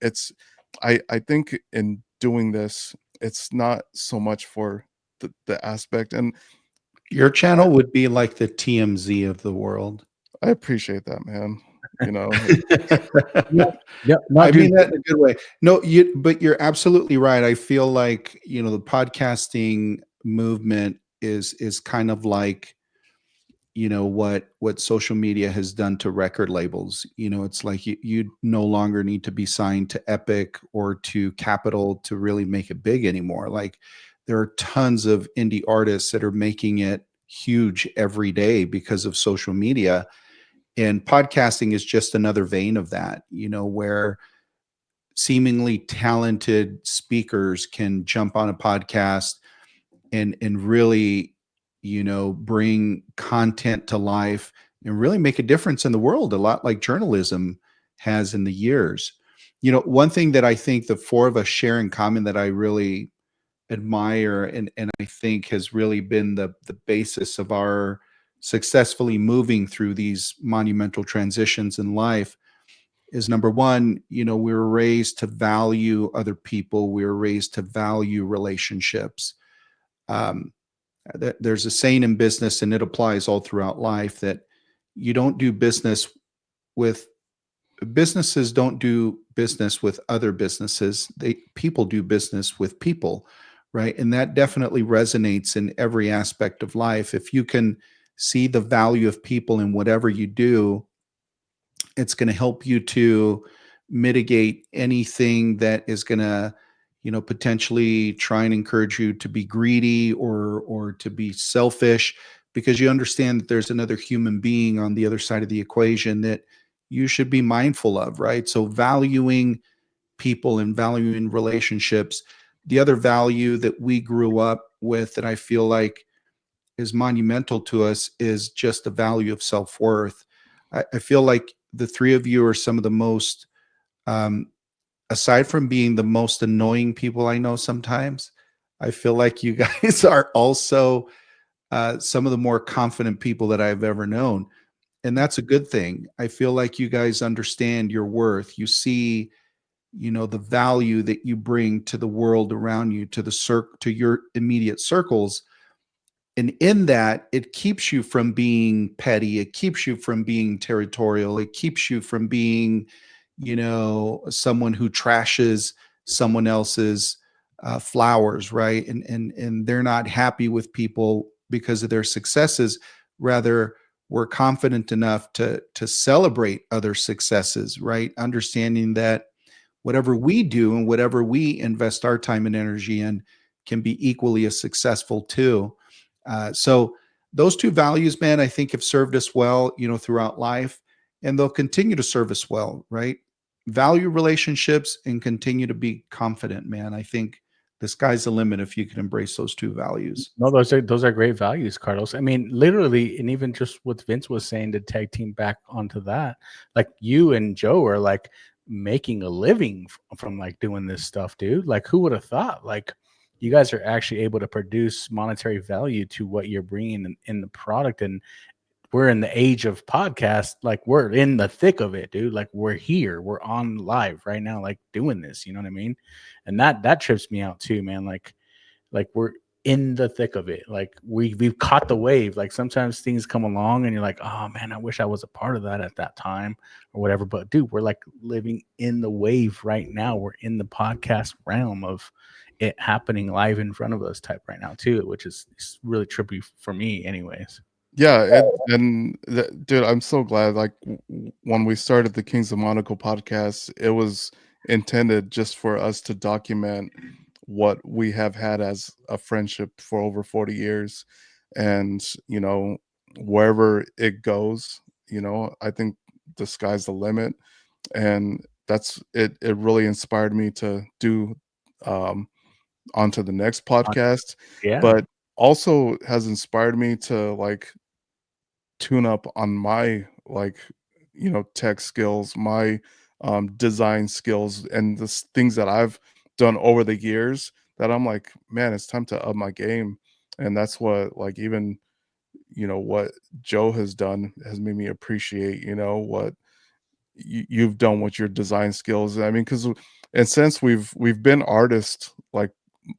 I think in doing this, it's not so much for the aspect, and Your channel would be like the TMZ of the world. I appreciate that, man. Yeah. Yeah. No, I dude. mean that in a good way. No, but you're absolutely right. I feel like, the podcasting movement is kind of like, what social media has done to record labels. It's like you no longer need to be signed to Epic or to Capitol to really make it big anymore. Like, there are tons of indie artists that are making it huge every day because of social media, and podcasting is just another vein of that, where seemingly talented speakers can jump on a podcast and really, bring content to life and really make a difference in the world, a lot like journalism has in the years. one thing that I think the four of us share in common that I really admire and I think has really been the basis of our successfully moving through these monumental transitions in life is number one, we were raised to value other people. We were raised to value relationships. Um, there's a saying in business, and it applies all throughout life, that you don't do business with businesses don't do business with other businesses. People do business with people, right? And that definitely resonates in every aspect of life. If you can see the value of people in whatever you do, it's going to help you to mitigate anything that is going to potentially try and encourage you to be greedy or to be selfish, because you understand that there's another human being on the other side of the equation that you should be mindful of, right? So valuing people and valuing relationships. The other value that we grew up with that I feel like is monumental to us is just the value of self-worth. I feel like the three of you are some of the most, um, aside from being the most annoying people I know sometimes, I feel like you guys are also some of the more confident people that I've ever known. And that's a good thing. I feel like you guys understand your worth. You see, the value that you bring to the world around you, to your immediate circles, and in that it keeps you from being petty, it keeps you from being territorial, it keeps you from being someone who trashes someone else's flowers, right? And they're not happy with people because of their successes. Rather, we're confident enough to celebrate other successes, right? Understanding that whatever we do and whatever we invest our time and energy in can be equally as successful too. So those two values, man, I think have served us well, throughout life, and they'll continue to serve us well, right? Value relationships and continue to be confident, man. I think the sky's the limit if you can embrace those two values. No, those are great values, Carlos. I mean, literally, and even just what Vince was saying to tag team back onto that, like you and Joe are like making a living from like doing this stuff, dude. Like, who would have thought? Like, you guys are actually able to produce monetary value to what you're bringing in the product, and we're in the age of podcast. Like, we're in the thick of it, dude. Like, we're here, we're on live right now, like doing this. You know what I mean? And that trips me out too, man. Like we're in the thick of it. Like we've caught the wave. Like sometimes things come along and you're like, oh man, I wish I was a part of that at that time or whatever. But dude, we're like living in the wave right now. We're in the podcast realm of it happening live in front of us type right now too, which is really trippy for me anyways. Yeah, dude, I'm so glad. Like when we started the Kings of Monaco podcast, it was intended just for us to document what we have had as a friendship for over 40 years, and wherever it goes, I think the sky's the limit, and that's it. It really inspired me to do onto the next podcast, Yeah. but also has inspired me to like tune up on my like tech skills, my design skills, and the things that I've done over the years, that I'm like, man, it's time to up my game. And that's what, like, even what Joe has done has made me appreciate what you've done with your design skills. I mean, because and since we've been artists like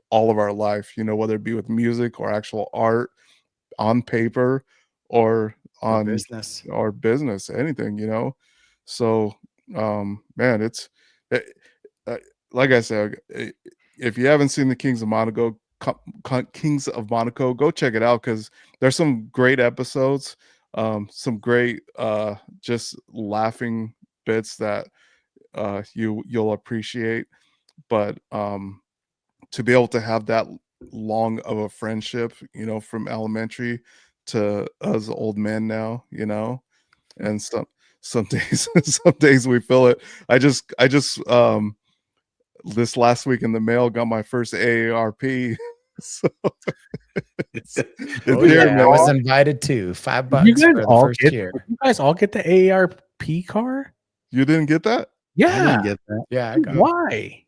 all of our life, whether it be with music or actual art on paper or Or on business. our business, anything, so man, it's it, uh, like I said, if you haven't seen the Kings of Monaco, go check it out, because there's some great episodes, some great just laughing bits that you'll appreciate. But to be able to have that long of a friendship, from elementary to us old men now, and some days some days we feel it. I just this last week in the mail got my first AARP. So it's Oh here, yeah, I was man. invited too. $5 You guys for the all first get year. you guys all get the AARP car? You didn't get that? Yeah. I didn't get that. Yeah, I got Why?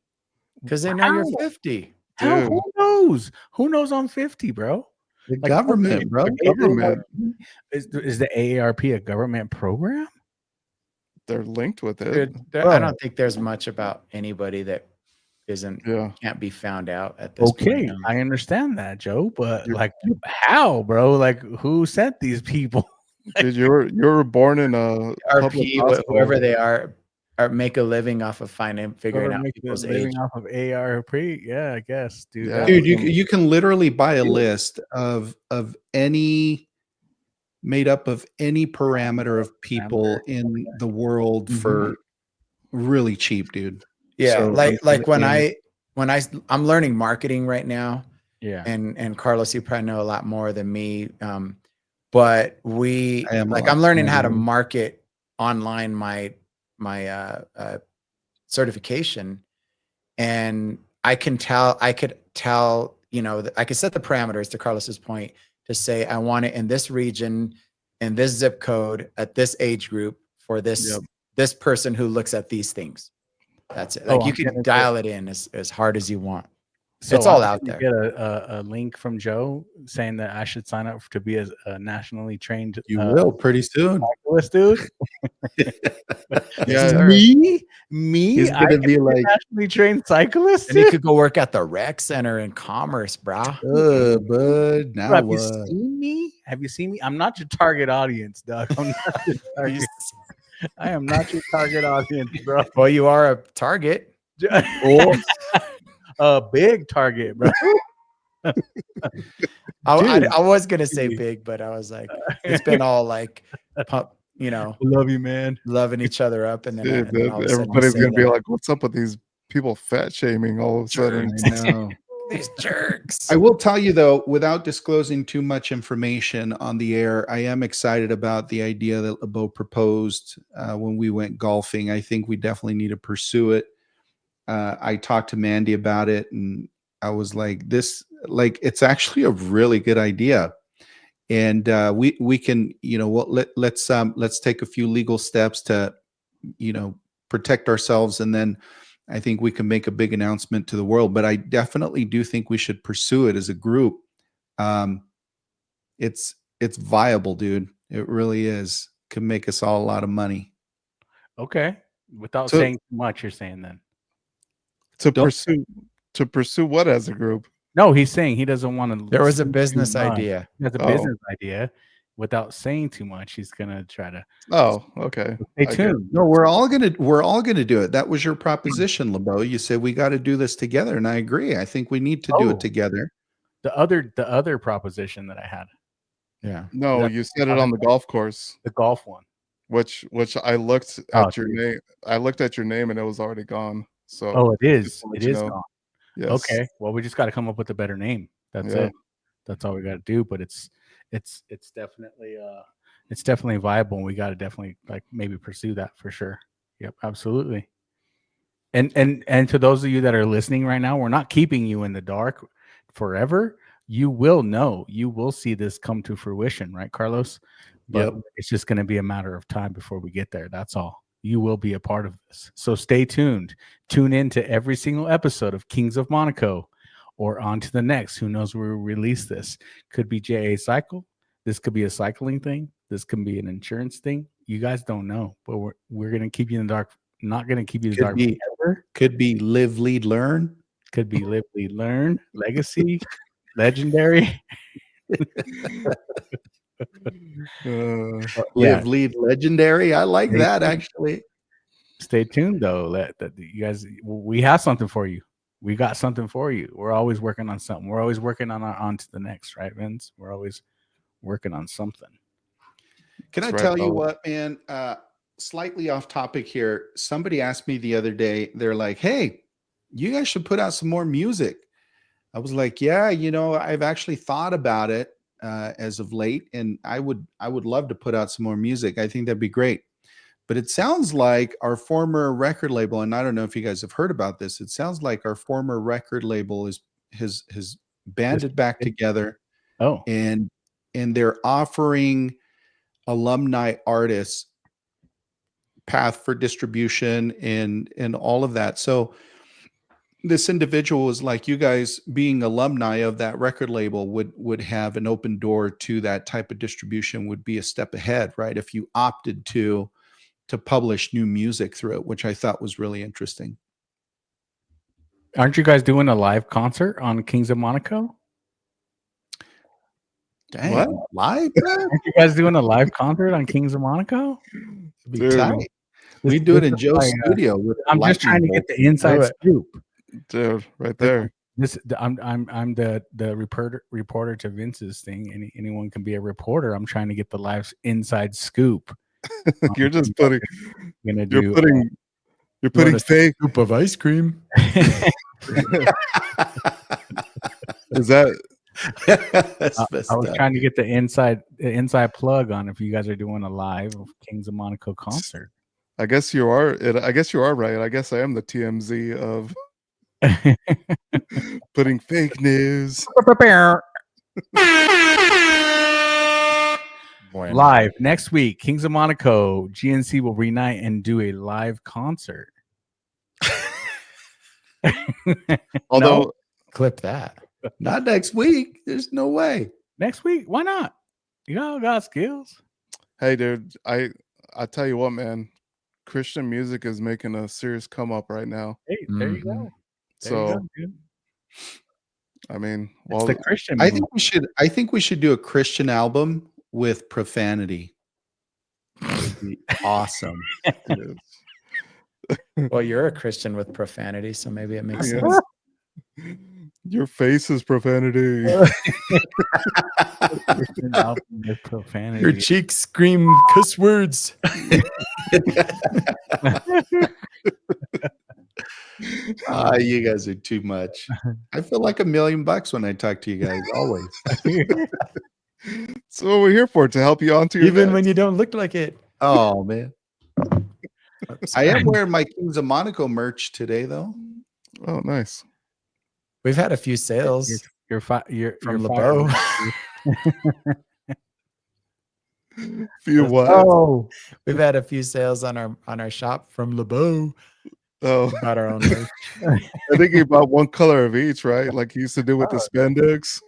because they know you're How? 50. How? Dude. Who knows? Who knows I'm 50, bro? The Like, government, okay, bro. The government, is the AARP a government program? they're linked with it. Dude, I Bro. don't think there's much about anybody that Yeah. can't be found out at this Okay, point. I understand that, Joe, but You're- like, how, bro? Like, who sent these people? Dude, you were born in a public RP, hospital. whoever they are make a living off of figuring Whoever out makes a people's living age. off of AARP? Yeah, I guess, dude. Yeah. That Dude, was, you can literally buy a list of any made up of any parameter of people in the world Mhm. for really cheap, dude. Yeah, So, like when yeah. I'm learning marketing right now, yeah. and Carlos, you probably know a lot more than me. But I am a like lot I'm learning how smarter to than you. market online my certification, and I could tell, I could set the parameters to Carlos's point to say I want it in this region, in this zip code, at this age group for Yep. this person who looks at these things. That's it. Oh, Like you I'm can gonna dial it in as hard as you want. So It's all I'm out gonna there. get a link from Joe saying that I should sign up to be a nationally trained You will pretty soon. cyclist, dude. Yeah. sir. Me, He's I gonna can be be a like, nationally trained cyclist. And he dude? could go work at the rec center in Commerce, brah. bud, Bro, now have you what? seen me? Have you seen me? I'm not your target audience, dog. I'm not your target. I am not your target audience, bro. Well, you are a target. Oh, A big target, bro. I was gonna say big, but I was like, it's been all like pump, Love you, man. loving each other up, and then, Dude, and then all of a sudden you everybody's say gonna be that. like, "What's up with these people fat shaming all of a sudden?" I know. These jerks. I will tell you though, without disclosing too much information on the air, I am excited about the idea that LeBeau proposed when we went golfing. I think we definitely need to pursue it. I talked to Mandy about it, and I was like, "This, like, it's actually a really good idea." And we can, let's take a few legal steps to, protect ourselves, and then I think we can make a big announcement to the world. But I definitely do think we should pursue it as a group. Um, it's viable, dude. It really is. Can make us all a lot of money. Okay. Without So- saying too much, you're saying then. to Don't- pursue what as a group? No, he's saying he doesn't want to. There was a business idea. He has a Oh. business idea. Without saying too much, he's gonna try to Oh, okay. stay I get it. tuned. No, we're all gonna do it. That was your proposition, LeBeau. You said we got to do this together, and I agree. I think we need to do Oh. it together. The other proposition that I had, Yeah. No, That- you said it on the golf course, the golf one. which I looked Oh, at your dude. name. I looked at your name and it was already gone. So Oh, it is. just to let It you is know. gone. Yes. Okay. Well, we just got to come up with a better name. That's Yeah. it. That's all we got to do. But it's definitely viable, and we got to definitely like maybe pursue that for sure. Yep, absolutely. And to those of you that are listening right now, we're not keeping you in the dark forever. You will know. You will see this come to fruition, right, Carlos? But Yep. it's just going to be a matter of time before we get there. That's all. You will be a part of this. So stay tuned. Tune in to every single episode of Kings of Monaco or on to the next. Who knows where we release this? Could be JA Cycle. This could be a cycling thing. This can be an insurance thing. You guys don't know, but we're going to keep you in the dark. Not going to keep you in the dark forever. Could be live, lead, learn. Could be live, lead, learn, legacy, legendary. Live, lead, legendary. I like Stay that tuned. actually. Stay tuned though. That you guys, we have something for you. We got something for you. We're always working on something. We're always working on to the next, right, Vince? We're always working on something. Can I That's right, tell you fella. what, man? Slightly off topic here. Somebody asked me the other day, they're like, "Hey, you guys should put out some more music." I was like, "Yeah, I've actually thought about it as of late, and I would love to put out some more music. I think that'd be great." But it sounds like our former record label, and I don't know if you guys have heard about this. It sounds like our former record label has banded back together, Oh, and they're offering alumni artists path for distribution and all of that. So this individual was like, you guys being alumni of that record label would have an open door to that type of distribution, would be a step ahead, right? If you opted to publish new music through it, which I thought was really interesting. Aren't you guys doing a live concert on Kings of Monaco? Dang, What? live, bro? Aren't you guys doing a live concert on Kings of Monaco? It'd be Dude. tight. We do it in Joe's studio. With I'm just trying to get the inside scoop. Dude, right there. I'm the reporter to Vince's thing. Anyone can be a reporter. I'm trying to get the live inside scoop. You're just putting. You're putting fake. Scoop of ice cream. Is that? I was trying to get the inside plug on if you guys are doing a live Kings of Monaco concert. I guess you are. I guess you are right. I guess I am the TMZ of putting fake news. Live next week, Kings of Monaco, GNC will reunite and do a live concert. Although, No, clip that. Not next week. There's no way. Next week, why not? You all got skills. hey, dude, I tell you what, man, Christian music is making a serious come up right now. Hey, there you go. There you So, go, dude. I mean, It's the Christian. I movement. think we should do a Christian album with profanity. That would be awesome. dude, Well, you're a Christian with profanity, so maybe it makes Yeah. sense. your face is profanity. Christian album with profanity. Your cheeks scream cuss words. You guys are too much. I feel like $1 million when I talk to you guys. Always. That's what we're here for, to help you onto your Even next. when you don't look like it. Oh man. I am wearing my Kings of Monaco merch today, though. Oh, nice. We've had a few sales You're from LeBeau. LeBeau. Few what? Oh, we've had a few sales on our shop from LeBeau. Oh, Got our own merch. I think he bought one color of each, right? Like he used to do with the spandex.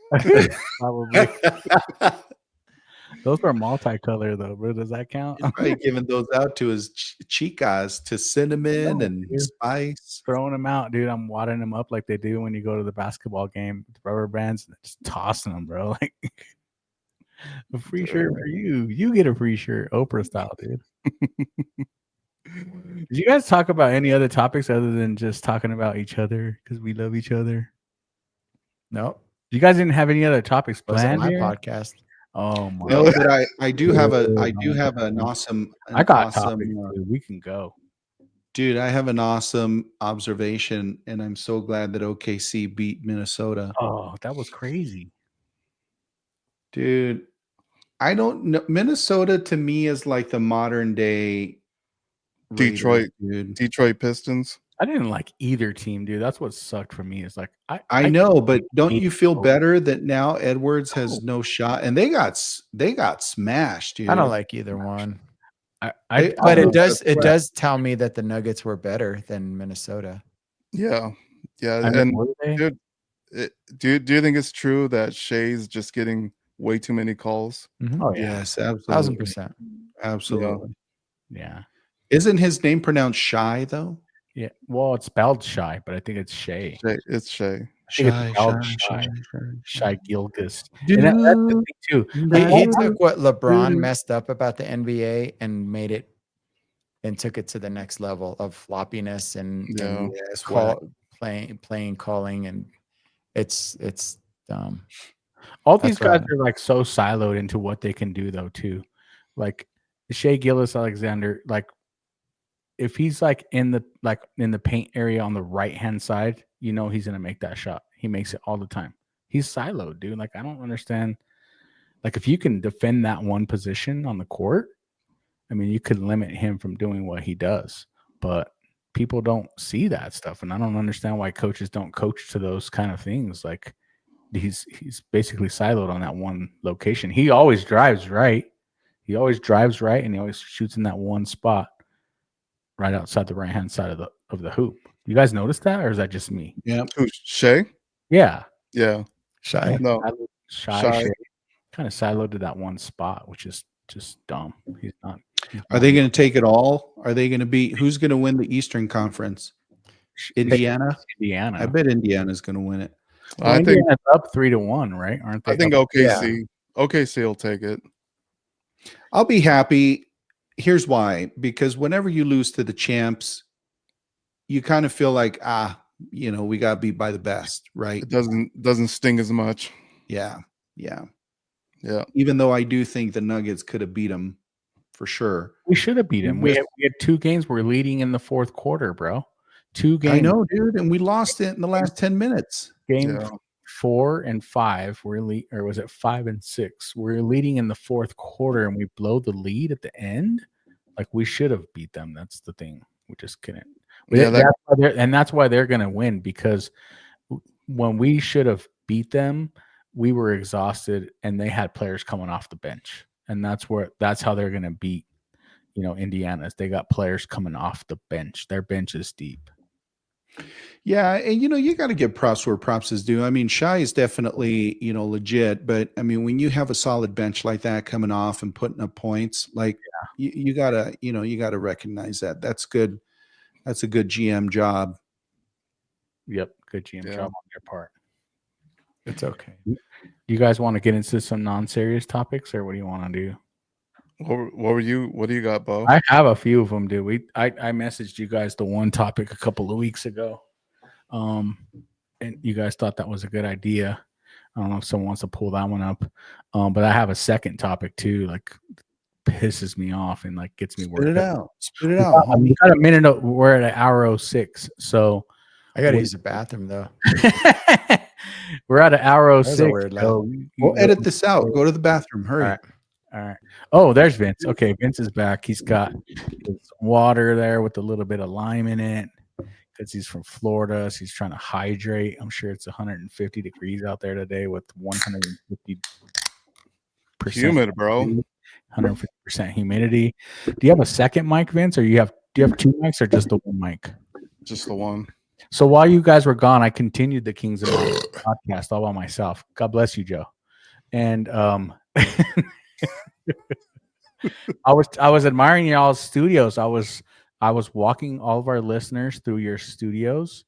Probably. Those are multicolor though, bro. Does that count? He's probably giving those out to his chicas, to cinnamon and dude. spice. Throwing them out, dude. I'm wadding them up like they do when you go to the basketball game with the rubber bands and just tossing them, bro. Like a free shirt for you. You get a free shirt, Oprah style, dude. Did you guys talk about any other topics other than just talking about each other because we love each other? No, You guys didn't have any other topics wasn't planned my here? podcast. Oh my! No, but I do have an awesome. I got awesome, topics. Dude. We can go. dude. I have an awesome observation, and I'm so glad that OKC beat Minnesota. Oh, that was crazy. Dude, I don't know. Minnesota to me is like the modern day Raiders, Detroit. dude. Detroit Pistons. I didn't like either team, dude. That's what sucked for me. Is like I know, but don't hate you feel both. better that now Edwards has no shot, and they got smashed, dude. I don't like either one. I But Oh, it does tell me that the Nuggets were better than Minnesota. Yeah, yeah. I mean, And were they? dude, do you think it's true that Shea's just getting way too many calls? Oh yeah, Yes, absolutely, 1000%. absolutely. yeah, Isn't his name pronounced Shy though? yeah. Well, it's spelled Shy, but I think it's Shea. It's Shea. think it's spelled Shy Gilgist. And that's the thing too. He took what LeBron messed up about the NBA and made it and took it to the next level of floppiness and Yes, playing calling, and it's dumb. All these That's guys are like so siloed into what they can do though too. Like Shea Gilgeous-Alexander, like if he's like in the paint area on the right hand side, you know he's gonna make that shot. He makes it all the time. He's siloed, dude. Like I don't understand. Like if you can defend that one position on the court, I mean you could limit him from doing what he does. But people don't see that stuff, and I don't understand why coaches don't coach to those kind of things. Like he's basically siloed on that one location. He always drives right. And he always shoots in that one spot. right outside the right hand side of the hoop. You guys notice that, or is that just me? Yeah. Who, Shay? Yeah, Yeah. Shy. No. shy Shy. kind of siloed to that one spot, which is just dumb. He's not. Are they going to take it all? Are they going to be? Who's going to win the Eastern Conference? Indiana. Indiana. I bet Indiana's going to win it. Well, I think Indiana's up 3-1, right? Aren't they? I think up? OKC will take it. I'll be happy. Here's why: because whenever you lose to the champs, you kind of feel like we got beat by the best, right? It doesn't sting as much. Yeah. Yeah. Even though I do think the Nuggets could have beat them for sure. We should have beat him. We had 2 games. We're leading in the fourth quarter, bro. 2 games. I know, dude, and we lost it in the last 10 minutes. Game 4 and 5. Or was it 5 and 6? We're leading in the fourth quarter, and we blow the lead at the end. Like, we should have beat them. That's the thing. We just couldn't. That's why they're going to win, because when we should have beat them, we were exhausted, and they had players coming off the bench, and that's how they're going to beat, Indiana's. They got players coming off the bench. Their bench is deep. Yeah, and you got to give props where props is due. I mean, Shy is definitely legit, but I mean, when you have a solid bench like that coming off and putting up points, like you gotta recognize that. That's good. That's a good GM job. Yep, good GM job on their part. It's okay. Do you guys want to get into some non-serious topics, or what do you want to do? What do you got, Bo? I have a few of them, dude. I messaged you guys the one topic a couple of weeks ago, and you guys thought that was a good idea. I don't know if someone wants to pull that one up, but I have a second topic too. Like, pisses me off and like gets me worked up. Spit it out. We got a minute. We're at an hour 06, so I got to use the bathroom though. We're at an hour 06. We'll edit this out. Go to the bathroom. Hurry. All right. Oh, there's Vince. Okay, Vince is back. He's got his water there with a little bit of lime in it because he's from Florida. So he's trying to hydrate. I'm sure it's 150 degrees out there today with 150% humid, bro. 150% humidity. Do you have a second mic, Vince, or do you have 2 mics, or just the one mic? Just the one. So while you guys were gone, I continued the Kings of Monaco podcast all by myself. God bless you, Joe. And I was admiring y'all's studios. I was walking all of our listeners through your studios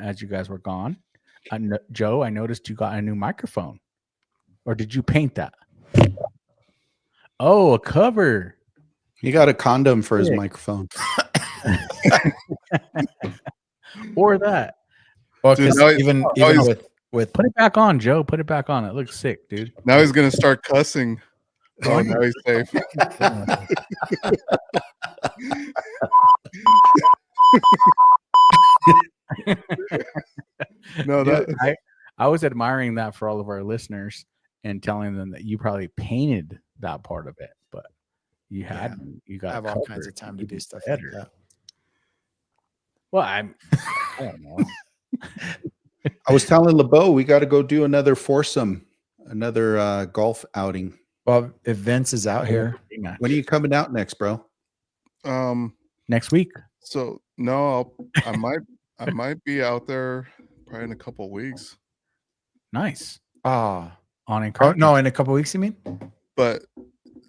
as you guys were gone. Joe, I noticed you got a new microphone. Or did you paint that? Oh, a cover. He got a condom for his microphone. Or that. Well, because even with put it back on, Joe. Put it back on. It looks sick, dude. Now he's gonna start cussing. Oh, now he's safe. No, that I was admiring that for all of our listeners and telling them that you probably painted that part of it, but you had you got I have all kinds of time to do stuff like that. Well, I don't know. I was telling LeBeau we got to go do another foursome, another golf outing. Well, if Vince is out here, when are you coming out next, bro? Next week. So no, I might be out there probably in a couple of weeks. Nice. On in a couple of weeks, you mean? But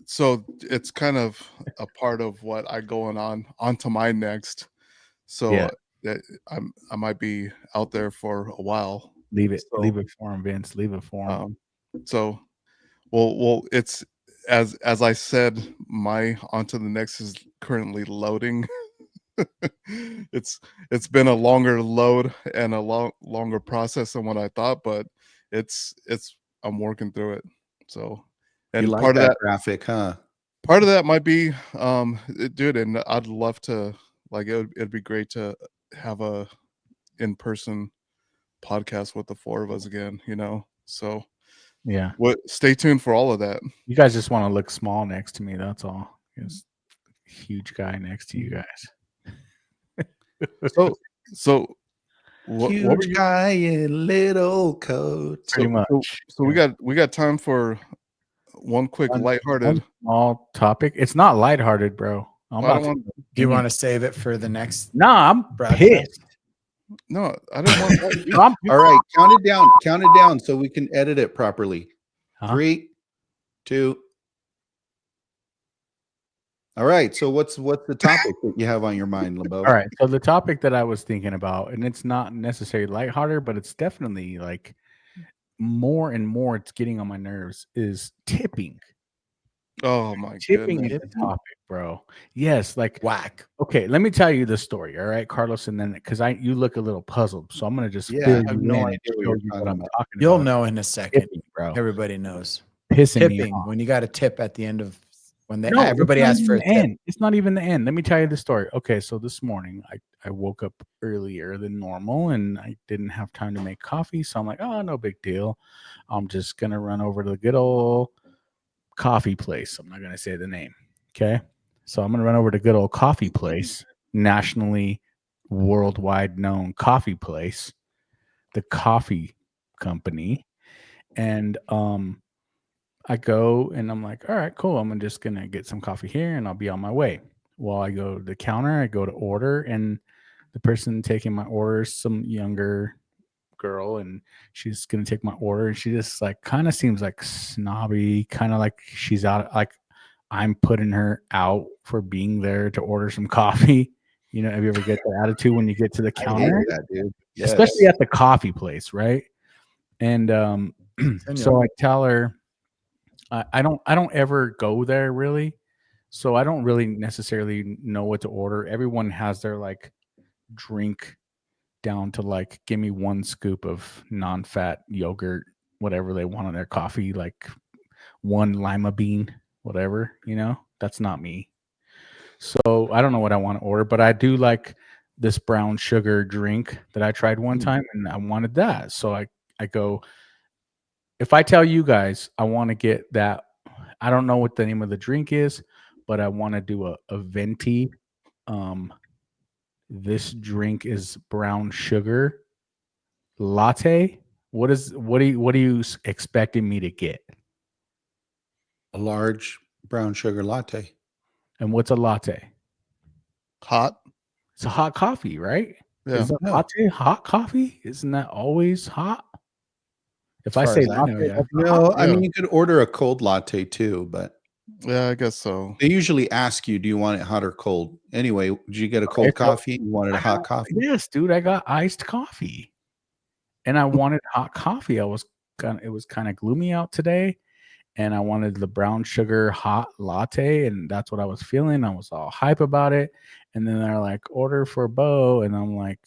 so it's kind of a part of what I going onto my next. So that I might be out there for a while. Leave it for him, Vince. Leave it for him. So well, it's as I said, my onto the next is currently loading. It's been a longer load and a longer process than what I thought, but I'm working through it. So, and like part of that graphic, huh? Part of that might be, dude, and I'd love to, like, it'd be great to have a in-person podcast with the 4 of us again, So, yeah. Stay tuned for all of that. You guys just want to look small next to me. That's all. Just huge guy next to you guys. So huge guy in little coat. Pretty much. So we got time for one quick lighthearted small topic. It's not lighthearted, bro. I'm I about don't to. want. Do you want to save it for the next Nah, I'm broadcast? pissed. No, I didn't want. No, I'm All right, count it down. Count it down so we can edit it properly. Huh? 3, 2. All right. So what's the topic that you have on your mind, Limbo? All right. So the topic that I was thinking about, and it's not necessarily lighthearted, but it's definitely like more and more it's getting on my nerves is tipping. Oh my Tipping goodness. is the topic, bro. Yes, like Whack. okay, let me tell you the story, all right, Carlos, and then because you look a little puzzled, so I'm gonna just Yeah, fill I you have no in idea and what show you're you what talking I'm about. talking You'll about. know in a second. Tipping, bro. Everybody knows. Pissing me Tipping. off. When you got a tip at the end of when they No, everybody it's not asks even for a the tip. end. It's not even the end. Let me tell you the story. Okay, so this morning I woke up earlier than normal and I didn't have time to make coffee, so I'm like, oh, no big deal. I'm just gonna run over to the good old coffee place. I'm not gonna say the name. Okay. So I'm gonna run over to good old coffee place, nationally, worldwide known coffee place, the coffee company. And I go and I'm like, all right, cool. I'm just gonna get some coffee here and I'll be on my way. Well, I go to the counter, I go to order, and the person taking my order is some younger girl, and she's gonna take my order, and she just like kind of seems like snobby, kind of like she's out, like I'm putting her out for being there to order some coffee. You know, have you ever get that attitude when you get to the I hate counter, that, dude. especially Yes. at the coffee place, right? And so I tell her, I don't ever go there really, so I don't really necessarily know what to order. Everyone has their like drink down to like give me one scoop of non-fat yogurt, whatever they want on their coffee, like one lima bean, whatever, you know. That's not me. So I don't know what I want to order, but I do like this brown sugar drink that I tried one time and I wanted that. So I go, if I tell you guys I want to get that, I don't know what the name of the drink is, but I want to do a venti. Um, this drink is brown sugar latte. What are you expecting me to get? A large brown sugar latte. And what's a latte? Hot. It's a hot coffee, right? Yeah. Is a Yeah. latte hot coffee? Isn't that always hot? If As I far say as I know, latte, yeah. that's No, hot. I Yeah. mean you could order a cold latte too, but Yeah, I guess so. they usually ask you, do you want it hot or cold? Anyway, did you get a Okay, cold so coffee? You wanted a I hot got coffee? yes, dude. I got iced coffee, and I wanted hot coffee. It was kind of gloomy out today, and I wanted the brown sugar hot latte, and that's what I was feeling. I was all hype about it, and then they're like, "Order for Bo," and I'm like,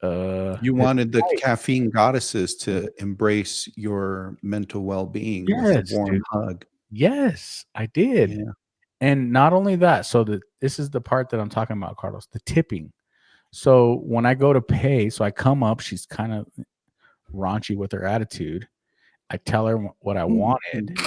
You it's wanted the night." caffeine goddesses to embrace your mental well-being with a Yes, warm dude. hug. Yes, I did. Yeah. And not only that, so this is the part that I'm talking about, Carlos, the tipping. So when I go to pay, so I come up, she's kind of raunchy with her attitude. I tell her what I wanted.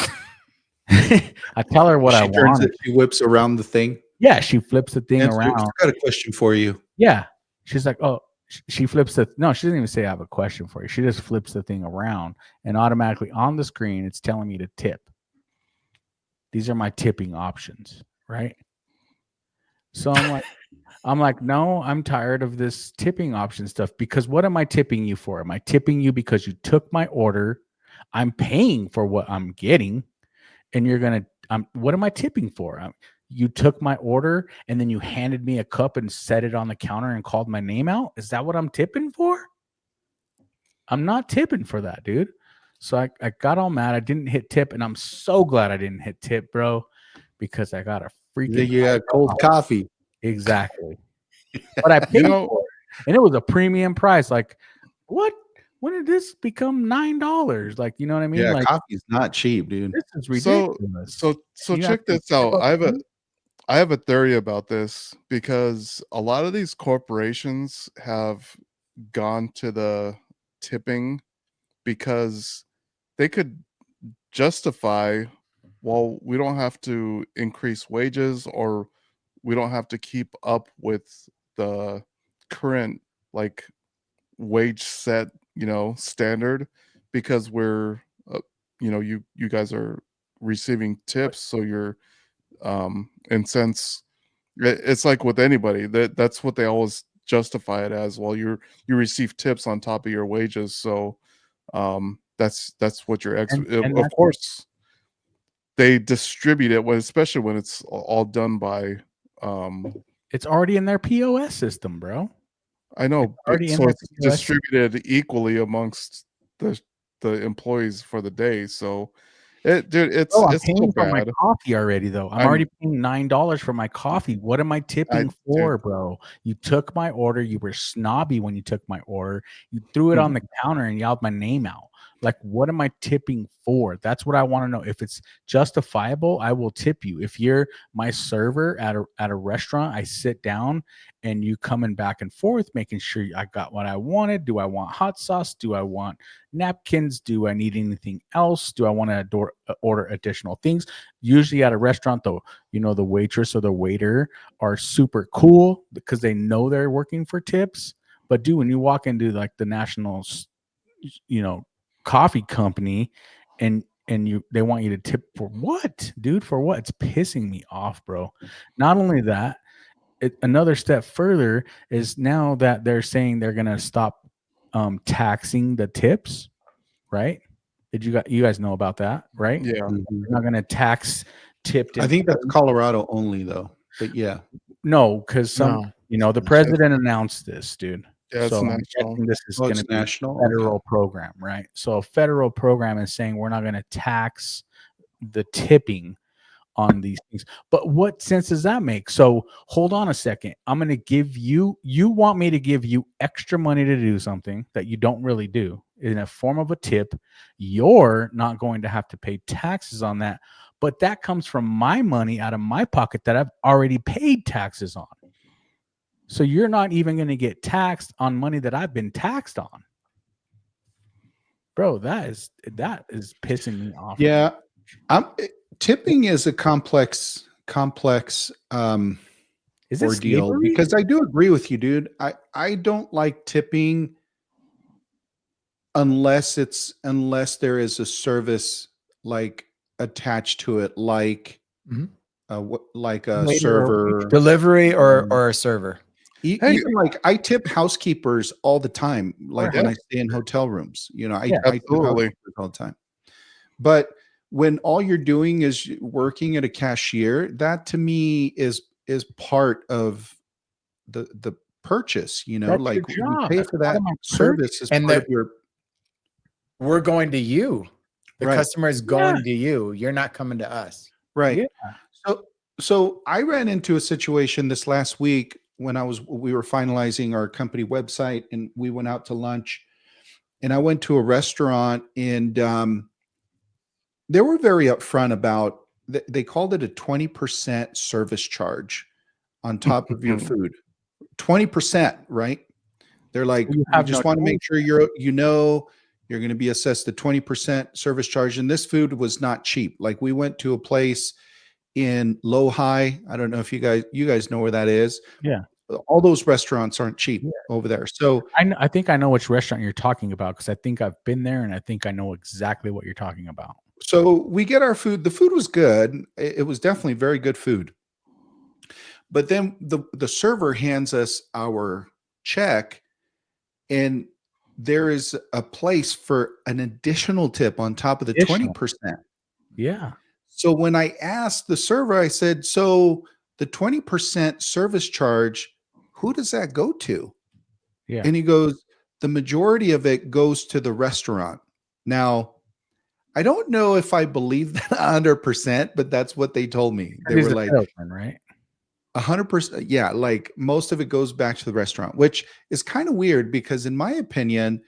I tell her what I She turns wanted. it, she whips around the thing. Yeah, she flips the thing Answer, around. I got a question for you. Yeah. She's like, oh, she flips no, she doesn't even say I have a question for you. She just flips the thing around and automatically on the screen, it's telling me to tip. These are my tipping options, right? So I'm like, no, I'm tired of this tipping option stuff because what am I tipping you for? Am I tipping you because you took my order? I'm paying for what I'm getting, and you're gonna. What am I tipping for? You took my order and then you handed me a cup and set it on the counter and called my name out. Is that what I'm tipping for? I'm not tipping for that, dude. So I got all mad. I didn't hit tip, and I'm so glad I didn't hit tip, bro, because I got a freaking You got cold coffee. exactly. But I You paid know, for it, and it was a premium price. Like, what? When did this become $9? Like, you know what I mean? Yeah, Like, coffee's not cheap, dude. this is so ridiculous. so You have check to this tip out. up front? I have a theory about this because a lot of these corporations have gone to the tipping because they could justify, well, we don't have to increase wages or we don't have to keep up with the current like wage set, standard because we're you guys are receiving tips, so you're in sense It's like with anybody that's what they always justify it as. Well, you receive tips on top of your wages, so that's what your And of that's course they distribute it when, especially when it's all done by it's already in their POS system, bro. I It's know, but already in so their it's POS system. distributed equally amongst the employees for the day. So dude, Bro, I'm it's so paying for my bad. coffee already, though. I'm I'm already paying $9 for my coffee. What am I I tipping dude, for, bro? You took my order. You were snobby when you took my order. You threw it Mhm. on the counter and yelled my name out. Like, what am I tipping for? That's what I want to know. If it's justifiable, I will tip you. If you're my server at a restaurant, I sit down and you coming back and forth, making sure I got what I wanted. Do I want hot sauce? Do I want napkins? Do I need anything else? Do I want to order additional things? Usually at a restaurant, though, the waitress or the waiter are super cool because they know they're working for tips. But dude, when you walk into like the national, you know, coffee company, and they want you to tip for what, dude? For what? It's pissing me off, bro. Not only that, another step further is now that they're saying they're gonna stop taxing the tips, right? You guys know about that, right? yeah. Mhm. They're not gonna tax tipped I think that's employees. Colorado only, though. But yeah, No, because No. the president announced this, dude. Yeah, it's So I'm national. guessing this is oh, going to it's be a national. federal Okay. program, right? So a federal program is saying we're not going to tax the tipping on these things. But what sense does that make? So hold on a second. I'm going to you want me to give you extra money to do something that you don't really do in a form of a tip. You're not going to have to pay taxes on that. But that comes from my money out of my pocket that I've already paid taxes on. So you're not even going to get taxed on money that I've been taxed on. Bro, that is pissing me off. Yeah, tipping is a complex Is it ordeal slavery? because I do agree with you, dude. I don't like tipping unless there is a service like attached to it, like Mhm. like a Waiter or server. waitress? Delivery um, or a server. Hey, Even like I tip housekeepers all the time, Or like yeah, when I stay in hotel rooms. yeah. I tip absolutely. housekeepers all the time. But when all you're doing is working at a cashier, that to me is part of the purchase. That's Like your you job. pay That's for part that of my purchase. service as And part of your we're going to you. The right. customer is Yeah. going to you. You're not coming to us. Right. Yeah. So I ran into a situation this last week when we were finalizing our company website and we went out to lunch and I went to a restaurant and they were very upfront about they called it a 20% service charge on top of your food. 20%, right? They're like, You we have no just want to choice. make sure you're going to be assessed a 20% service charge. And this food was not cheap. Like we went to a place in Low-High. I don't know if you guys know where that is. Yeah. All those restaurants aren't cheap Yeah. over there. So I think I know which restaurant you're talking about because I think I've been there and I think I know exactly what you're talking about. we get our food. The food was good. It was definitely very good food. But then the server hands us our check and there is a place for an additional tip on top of the Additional. 20%. Yeah. So when I asked the server, I said, so the 20% service charge, who does that go to? Yeah. And he goes, the majority of it goes to the restaurant. Now, I don't know if I believe that 100%, but that's what they told me. They He's were the like, salesman, right? 100%. Yeah. Like most of it goes back to the restaurant, which is kind of weird because, in my opinion,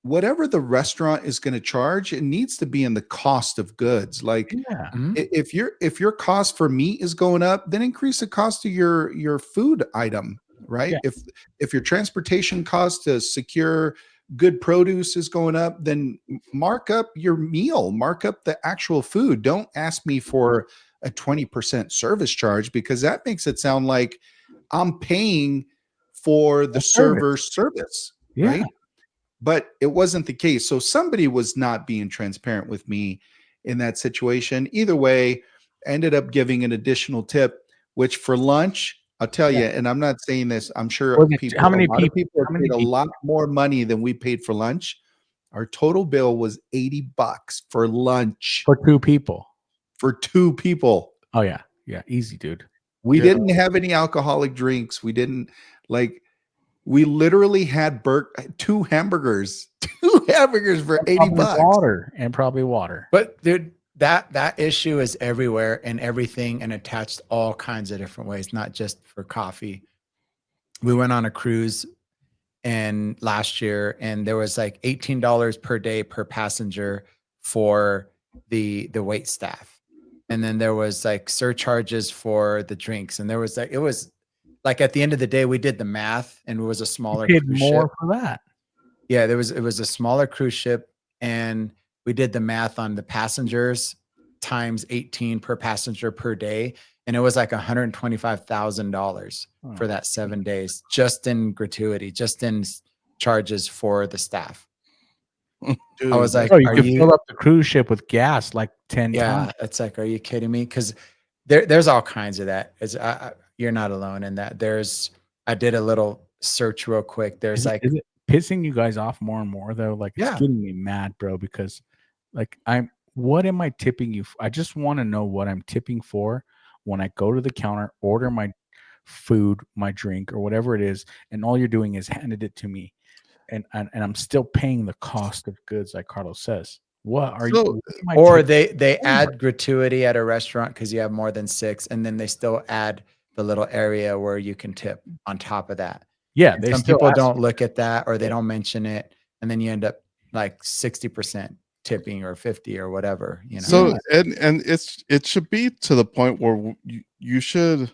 whatever the restaurant is going to charge, it needs to be in the cost of goods. Like Yeah. Mhm. if your cost for meat is going up, then increase the cost of your food item, right? Yeah. If your transportation cost to secure good produce is going up, then mark up your meal, mark up the actual food. Don't ask me for a 20% service charge because that makes it sound like I'm paying for the A service. server's service, Yeah. right? But it wasn't the case. So somebody was not being transparent with me in that situation. Either way, I ended up giving an additional tip. which for lunch, I'll tell you, and I'm not saying this, I'm sure Was it- people, how many a lot of people- people how have many paid a people? lot more money than we paid for lunch. Our total bill was $80 for lunch For 2 people. for 2 people. Oh yeah. Yeah. Easy, dude. We Yeah. didn't have any alcoholic drinks. We didn't like. We literally had 2 hamburgers, 2 hamburgers for $80. Water and probably water. But dude, that issue is everywhere and everything and attached all kinds of different ways, not just for coffee. We went on a cruise and last year, and there was like $18 per day per passenger for the wait staff. And then there was like surcharges for the drinks. And there was like, it was like at the end of the day, we did the math and it was a smaller Paid cruise more ship. for that. Yeah, it was a smaller cruise ship, and we did the math on the passengers times 18 per passenger per day, and it was like $125,000 for that 7 days, just in gratuity, just in charges for the staff. Dude, I was like, Oh, you are could you? fill up the cruise ship with gas like 10 Yeah, times. it's like, are you kidding me? Because there's all kinds of that. You're not alone in that. I did a little search real quick. There's Is like, it pissing you guys off more and more though? Like Yeah. it's getting me mad, bro, because like what am I tipping you for? I just want to know what I'm tipping for when I go to the counter, order my food, my drink, or whatever it is, and all you're doing is handed it to me. And I'm still paying the cost of goods, like Carlos says. What are So- you? what am I or tipping they for? add gratuity at a restaurant because you have more than 6, and then they still add the little area where you can tip on top of that. Yeah, And they some still people ask don't you. look at that, or they don't mention it, and then you end up like 60% tipping or 50 or whatever, you know. So and it should be to the point where you should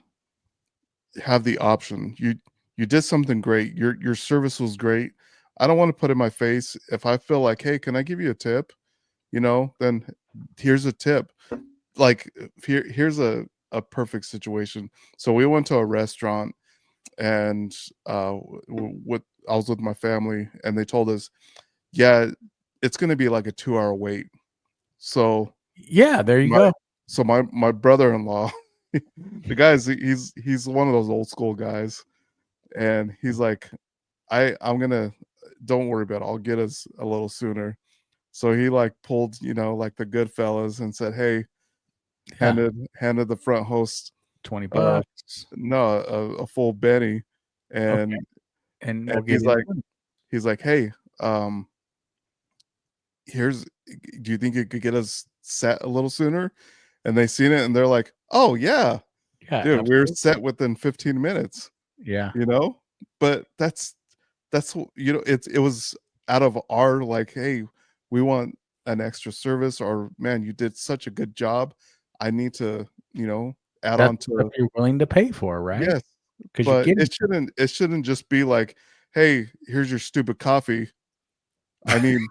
have the option. You did something great. Your service was great. I don't want to put in my face if I feel like, hey, can I give you a tip? Then here's a tip. Like here's a perfect situation. So we went to a restaurant, and with I was with my family, and they told us, yeah, it's going to be like a 2-hour wait. So Yeah, there you my, go. so my brother-in-law, the guy's he's one of those old school guys, and he's like, I'm gonna, don't worry about it, I'll get us a little sooner. So he like pulled, like the good fellas and said, hey, Yeah. handed the front host $20. no a full Benny, and And and we'll get he's like, hey, do you think it could get us set a little sooner? And they seen it and they're like, oh yeah, yeah, dude, we're absolutely. set within 15 minutes, Yeah. but that's it was out of our like, hey, we want an extra service, or man, you did such a good job, I need to add That's on what to. you're willing to pay for, right? Yes, Because you're but getting it shouldn't just be like, hey, here's your stupid coffee. I mean,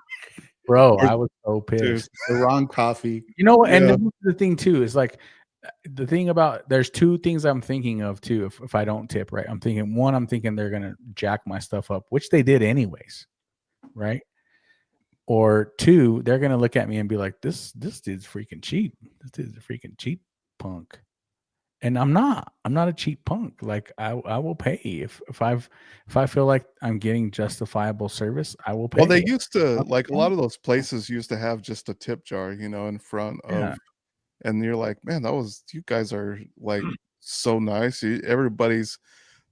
bro, or- I was so pissed. the wrong coffee. You know what? And Yeah. this is the thing too is like the thing about there's 2 things I'm thinking of too. If I don't tip, right? I'm thinking they're gonna jack my stuff up, which they did anyways, right? Or 2, they're gonna look at me and be like, this dude's freaking cheap. This dude's a freaking cheap punk. And I'm not a cheap punk. Like I will pay if I feel like I'm getting justifiable service, I will pay. well, they used to, Not like, a fun. lot of those places used to have just a tip jar, in front of, Yeah. and you're like, man, you guys are like so nice. Everybody's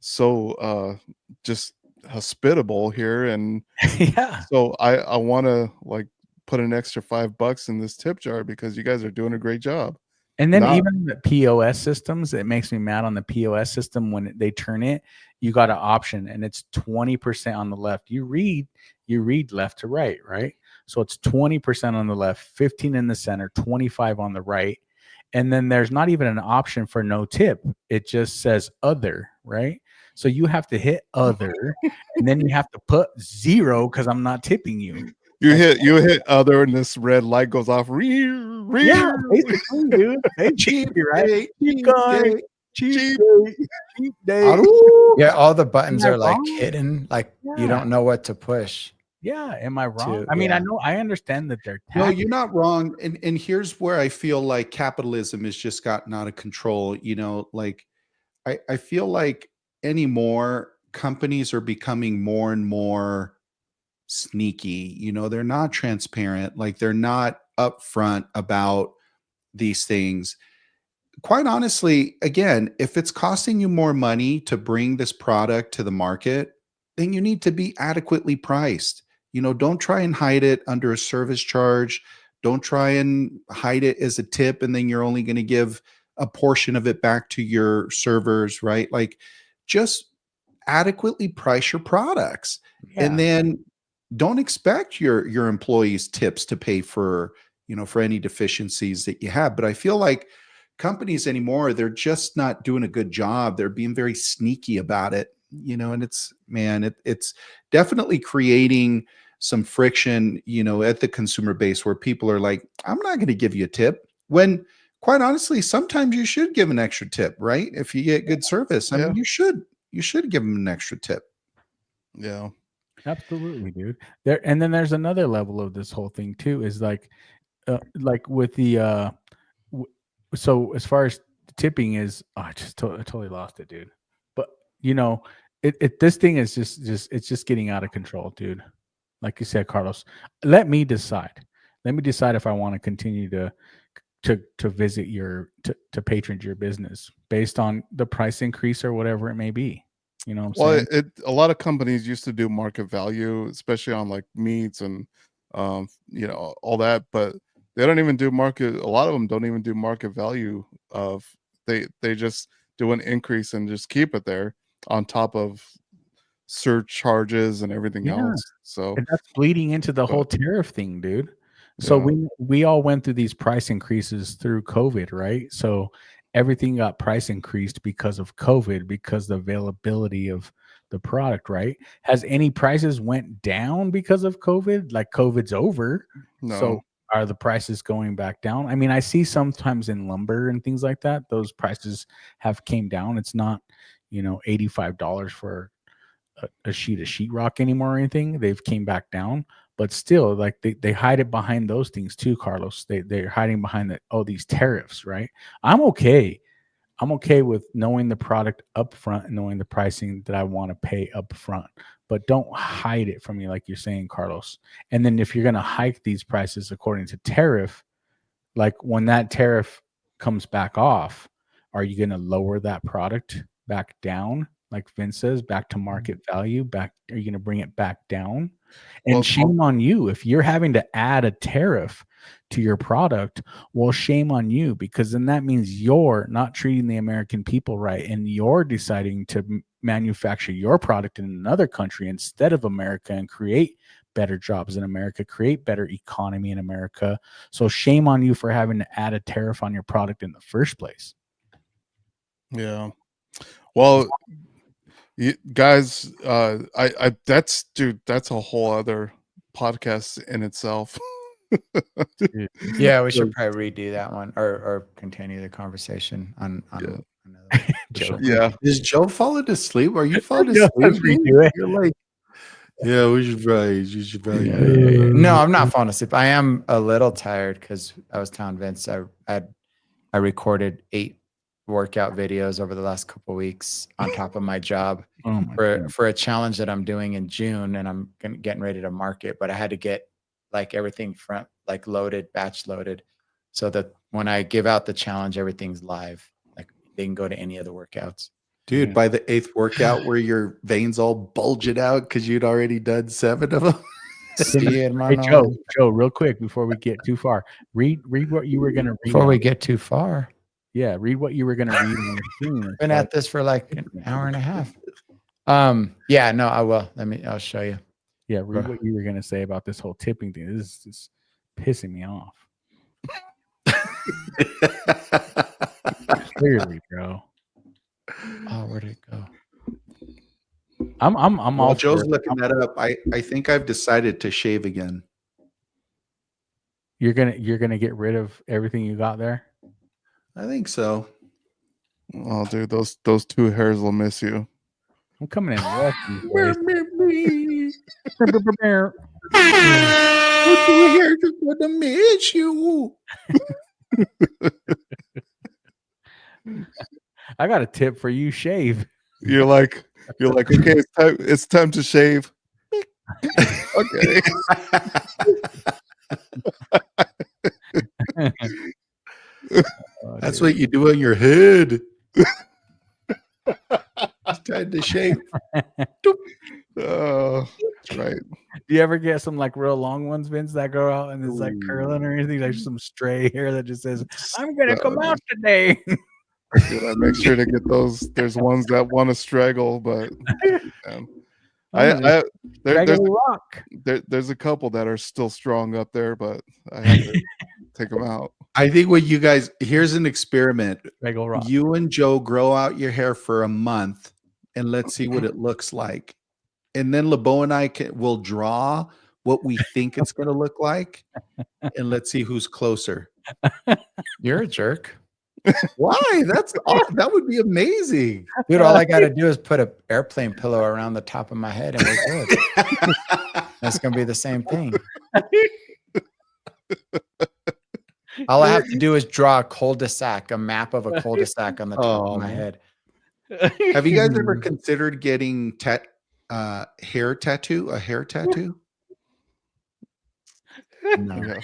so just hospitable here, and Yeah. so I want to like put an extra $5 in this tip jar because you guys are doing a great job. And then Not- even the POS systems, it makes me mad on the POS system when they turn it, you got an option and it's 20% on the left. You read left to right, right? So it's 20% on the left, 15 in the center, 25 on the right. And then there's not even an option for no tip. It just says other, right? So you have to hit other and then you have to put 0 because I'm not tipping you. You hit other, and this red light goes off. Yeah, basically, dude. Basically, right? Cheap guy, cheap day. Yeah, all the buttons Am I are like wrong? hidden, like Yeah. you don't know what to push. Yeah, am I wrong? To- I mean, yeah. I understand that they're No, taxed. you're not wrong. And here's where I feel like capitalism has just gotten out of control. Like I feel like anymore companies are becoming more and more sneaky. You know, they're not transparent. Like they're not upfront about these things. Quite honestly, again, if it's costing you more money to bring this product to the market, then you need to be adequately priced. You know, don't try and hide it under a service charge. Don't try and hide it as a tip, and then you're only going to give a portion of it back to your servers, right? Like, just adequately price your products, and Yeah. then don't expect your employees tips to pay for, you know, for any deficiencies that you have. But I feel like companies anymore, they're just not doing a good job. They're being very sneaky about it, you know, and it's, man, it's definitely creating some friction, you know, at the consumer base where people are like, I'm not going to give you a tip, when quite honestly sometimes you should give an extra tip, right? If you get good service, I Yeah. mean, you should give them an extra tip. Yeah. Absolutely, dude. There, and then there's another level of this whole thing too. Is like with the w- so as far as tipping is, I I totally lost it, dude. But you know, it this thing is just it's just getting out of control, dude. Like you said, Carlos, let me decide. Let me decide if I want to continue to visit to patron your business based on the price increase or whatever it may be. You know what I'm Well, saying? a lot of companies used to do market value, especially on like meats and all that, but they don't even do market. A lot of them don't even do market value of they just do an increase and just keep it there on top of surcharges and everything Yeah. else. So, And that's bleeding into the whole but tariff thing, dude. So yeah, we all went through these price increases through COVID, right? So everything got price increased because of COVID, because the availability of the product, right? Has any prices went down because of COVID? Like COVID's over. no, So are the prices going back down? I mean, I see sometimes in lumber and things like that, those prices have came down. It's not, $85 for a sheet of sheetrock anymore or anything. They've came back down, but still, like they hide it behind those things too, Carlos. They're hiding behind these tariffs, right? I'm okay. I'm okay with knowing the product up front and knowing the pricing that I want to pay up front, but don't hide it from me, like you're saying, Carlos. And then if you're gonna hike these prices according to tariff, like when that tariff comes back off, are you going to lower that product back down? Like Vince says, back to market value, back, are you going to bring it back down? And well, shame on you if you're having to add a tariff to your product. Well, shame on you, because then that means you're not treating the American people right, and you're deciding to manufacture your product in another country instead of America and create better jobs in America, create better economy in America. So shame on you for having to add a tariff on your product in the first place. yeah. Well, you guys, I that's dude, that's a whole other podcast in itself. Dude, Yeah, we should So, probably redo that one, or continue the conversation on yeah, another one. For Joe, sure. yeah. Is Joe falling asleep? Are you falling Joe, asleep? let's redo it. You're like, yeah, we should probably Yeah, do yeah, yeah. No, it. I'm not falling asleep. I am a little tired because I was telling Vince I recorded 8 workout videos over the last couple of weeks on top of my job Oh my god. for a challenge that I'm doing in June, and I'm getting ready to market. But I had to get like everything loaded, batch loaded, so that when I give out the challenge, everything's live. Like they can go to any of the workouts. Dude, Yeah. by the 8th workout where your veins all bulging out because you'd already done 7 of them. See, Hey hermano. Joe, real quick before we get too far, read what you were gonna read. Before we get too far, Yeah, read what you were gonna read on the screen. been at this for like an hour and a half. Yeah, no, I will. I'll show you. Yeah, read what you were gonna say about this whole tipping thing. This is just pissing me off. Clearly, bro. Oh, where'd it go? I'm While all Joe's for it. looking that up, I think I've decided to shave again. You're gonna get rid of everything you got there. I think so. Oh, dude, those 2 hairs will miss you. I'm coming in rough these days. What you here just want to miss you? I got a tip for you. Shave. You're like, okay, it's time to shave. Okay. Oh, That's dude. what you do on your head. It's time to shave. Oh, that's right. Do you ever get some like real long ones, Vince, that go out and it's like curling or anything, like some stray hair that just says, "I'm gonna come out today." Dude, I make sure to get those. There's ones that want to straggle, but man, Dragon rock. there's a couple that are still strong up there, but I have to take them out. I think what you guys, here's an experiment. Dragon rock. You and Joe grow out your hair for a month and let's see what it looks like. And then LeBeau and I will draw what we think it's going to look like. And let's see who's closer. You're a jerk. Why? That's awesome. That would be amazing. Dude, all I got to do is put an airplane pillow around the top of my head and we're good. That's going to be the same thing. All I have to do is draw a cul-de-sac, a map of a cul-de-sac on the top of my head. Have you guys ever considered getting hair tattoo? A hair tattoo? No. Yeah.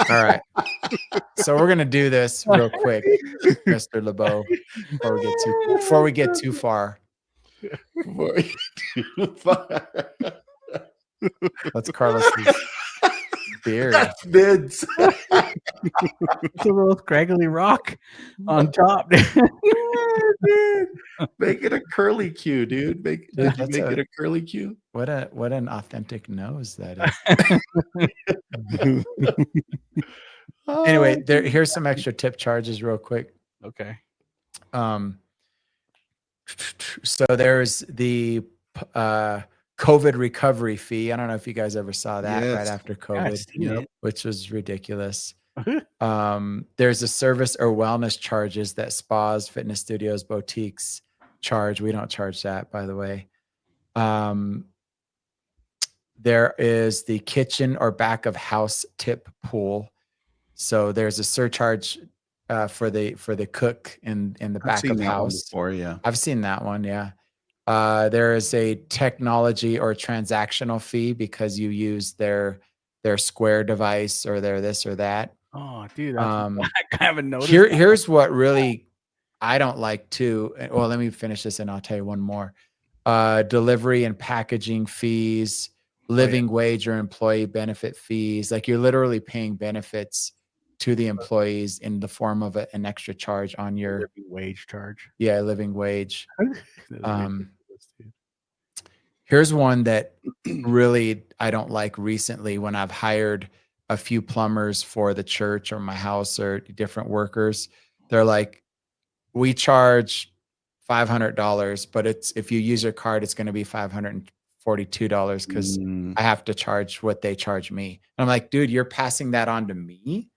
All right. So we're gonna do this real quick, Mr. LeBeau, before we get too far. That's Carlos's beard. That's Vince. It's a little scraggly rock on top. Make it a curly Q, dude. Make Dude, it a curly Q. What an authentic nose that is. Anyway, here's some extra tip charges real quick. Okay. So there's the COVID recovery fee. I don't know if you guys ever saw that right after COVID, which was ridiculous. There's a service or wellness charges that spas, fitness studios, boutiques charge. We don't charge that, by the way. There is the kitchen or back of house tip pool. So there's a surcharge for the cook in the back of house. Before, yeah. I've seen that one. Yeah. There is a technology or transactional fee because you use their Square device or their this or that. Oh, dude, that's I haven't noticed. Here's what really I don't like too. Well, let me finish this and I'll tell you one more. Delivery and packaging fees, living wage or employee benefit fees. Like you're literally paying benefits to the employees in the form of an extra charge on your living wage charge. Yeah, living wage. Here's one that really I don't like recently when I've hired a few plumbers for the church or my house or different workers. They're like, we charge $500, but if you use your card, it's going to be $542 because I have to charge what they charge me. And I'm like, dude, you're passing that on to me?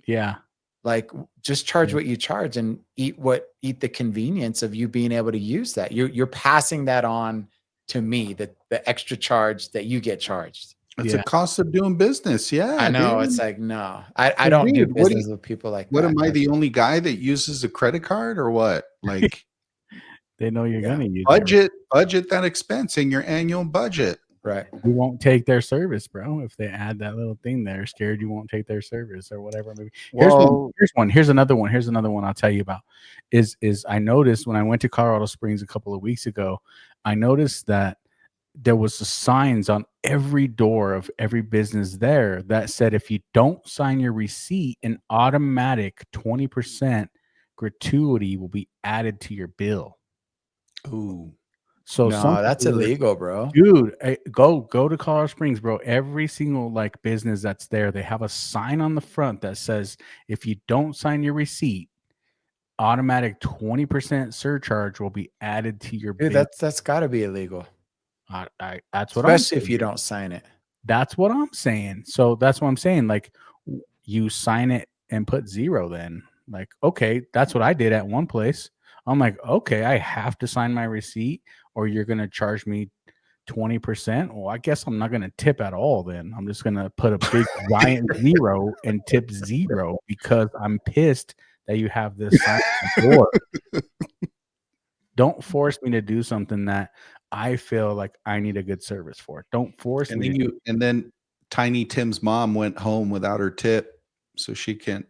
Yeah. Like just charge what you charge and eat the convenience of you being able to use that. You're passing that on to me, the extra charge that you get charged. It's a cost of doing business. Yeah. I know. Dude. It's like, no, I don't do business with people like what that. Am I the only guy that uses a credit card or what? Like they know you're going to use budget that expense in your annual budget. Right. You won't take their service, bro. If they add that little thing there, scared you won't take their service or whatever. Maybe here's one. Here's another one. Here's another one I'll tell you about. Is I noticed when I went to Colorado Springs a couple of weeks ago, I noticed that there was the signs on every door of every business there that said if you don't sign your receipt, an automatic 20% gratuity will be added to your bill. Ooh. So no, that's illegal, bro. Dude, go to Colorado Springs, bro. Every single like business that's there, they have a sign on the front that says if you don't sign your receipt, automatic 20% surcharge will be added to your bill. That's got to be illegal. That's what especially if you don't sign it. That's what I'm saying. So that's what I'm saying. Like you sign it and put 0 then. Like, okay, that's what I did at one place. I'm like, okay, I have to sign my receipt or you're going to charge me 20%. Well, I guess I'm not going to tip at all then. I'm just going to put a big giant 0 and tip 0 because I'm pissed that you have this sign for. Don't force me to do something that I feel like I need a good service for. Don't force And me. then then Tiny Tim's mom went home without her tip, so she can't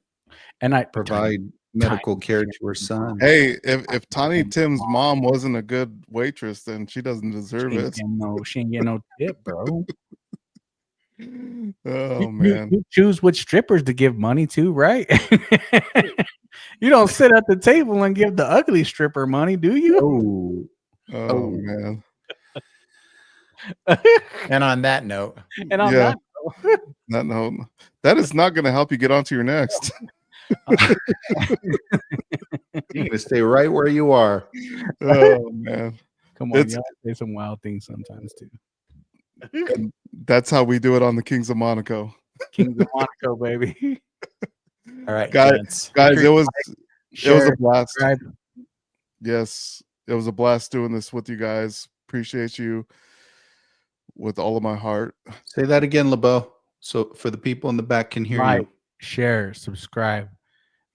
And I provide medical care to her son. Hey, if Tiny Tim's mom wasn't a good waitress, then she doesn't deserve it. She ain't getting no tip, bro. Oh man. You choose which strippers to give money to, right? You don't sit at the table and give the ugly stripper money, do you? Oh man. And on that note, And on Yeah. that, No, that is not going to help you get onto your next. You're gonna stay right where you are. Oh man. come on, It's- y'all say some wild things sometimes too. And that's how we do it on the Kings of Monaco. Kings of Monaco, baby. all right, Guys, gents. Guys, it was a Share, blast. subscribe. Yes, it was a blast doing this with you guys. Appreciate you with all of my heart. Say that again, LeBeau, so for the people in the back can hear Like, you. share, subscribe.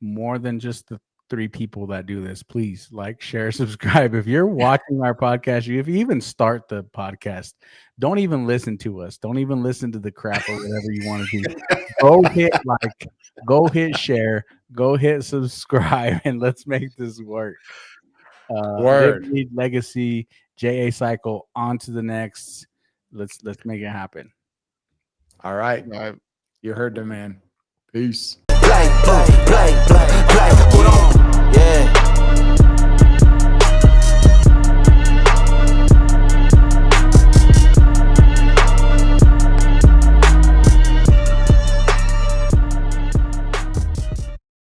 More than just the 3 people that do this. Please like, share, subscribe. If you're watching our podcast, if you even start the podcast, don't even listen to us. Don't even listen to the crap or whatever you want to do. Go hit like, go hit share, go hit subscribe, and let's make this work. Word. Live, Lead, Legacy, JA Cycle, on to the next. Let's make it happen. All right. I You heard the man. Peace. Play, play, play, play.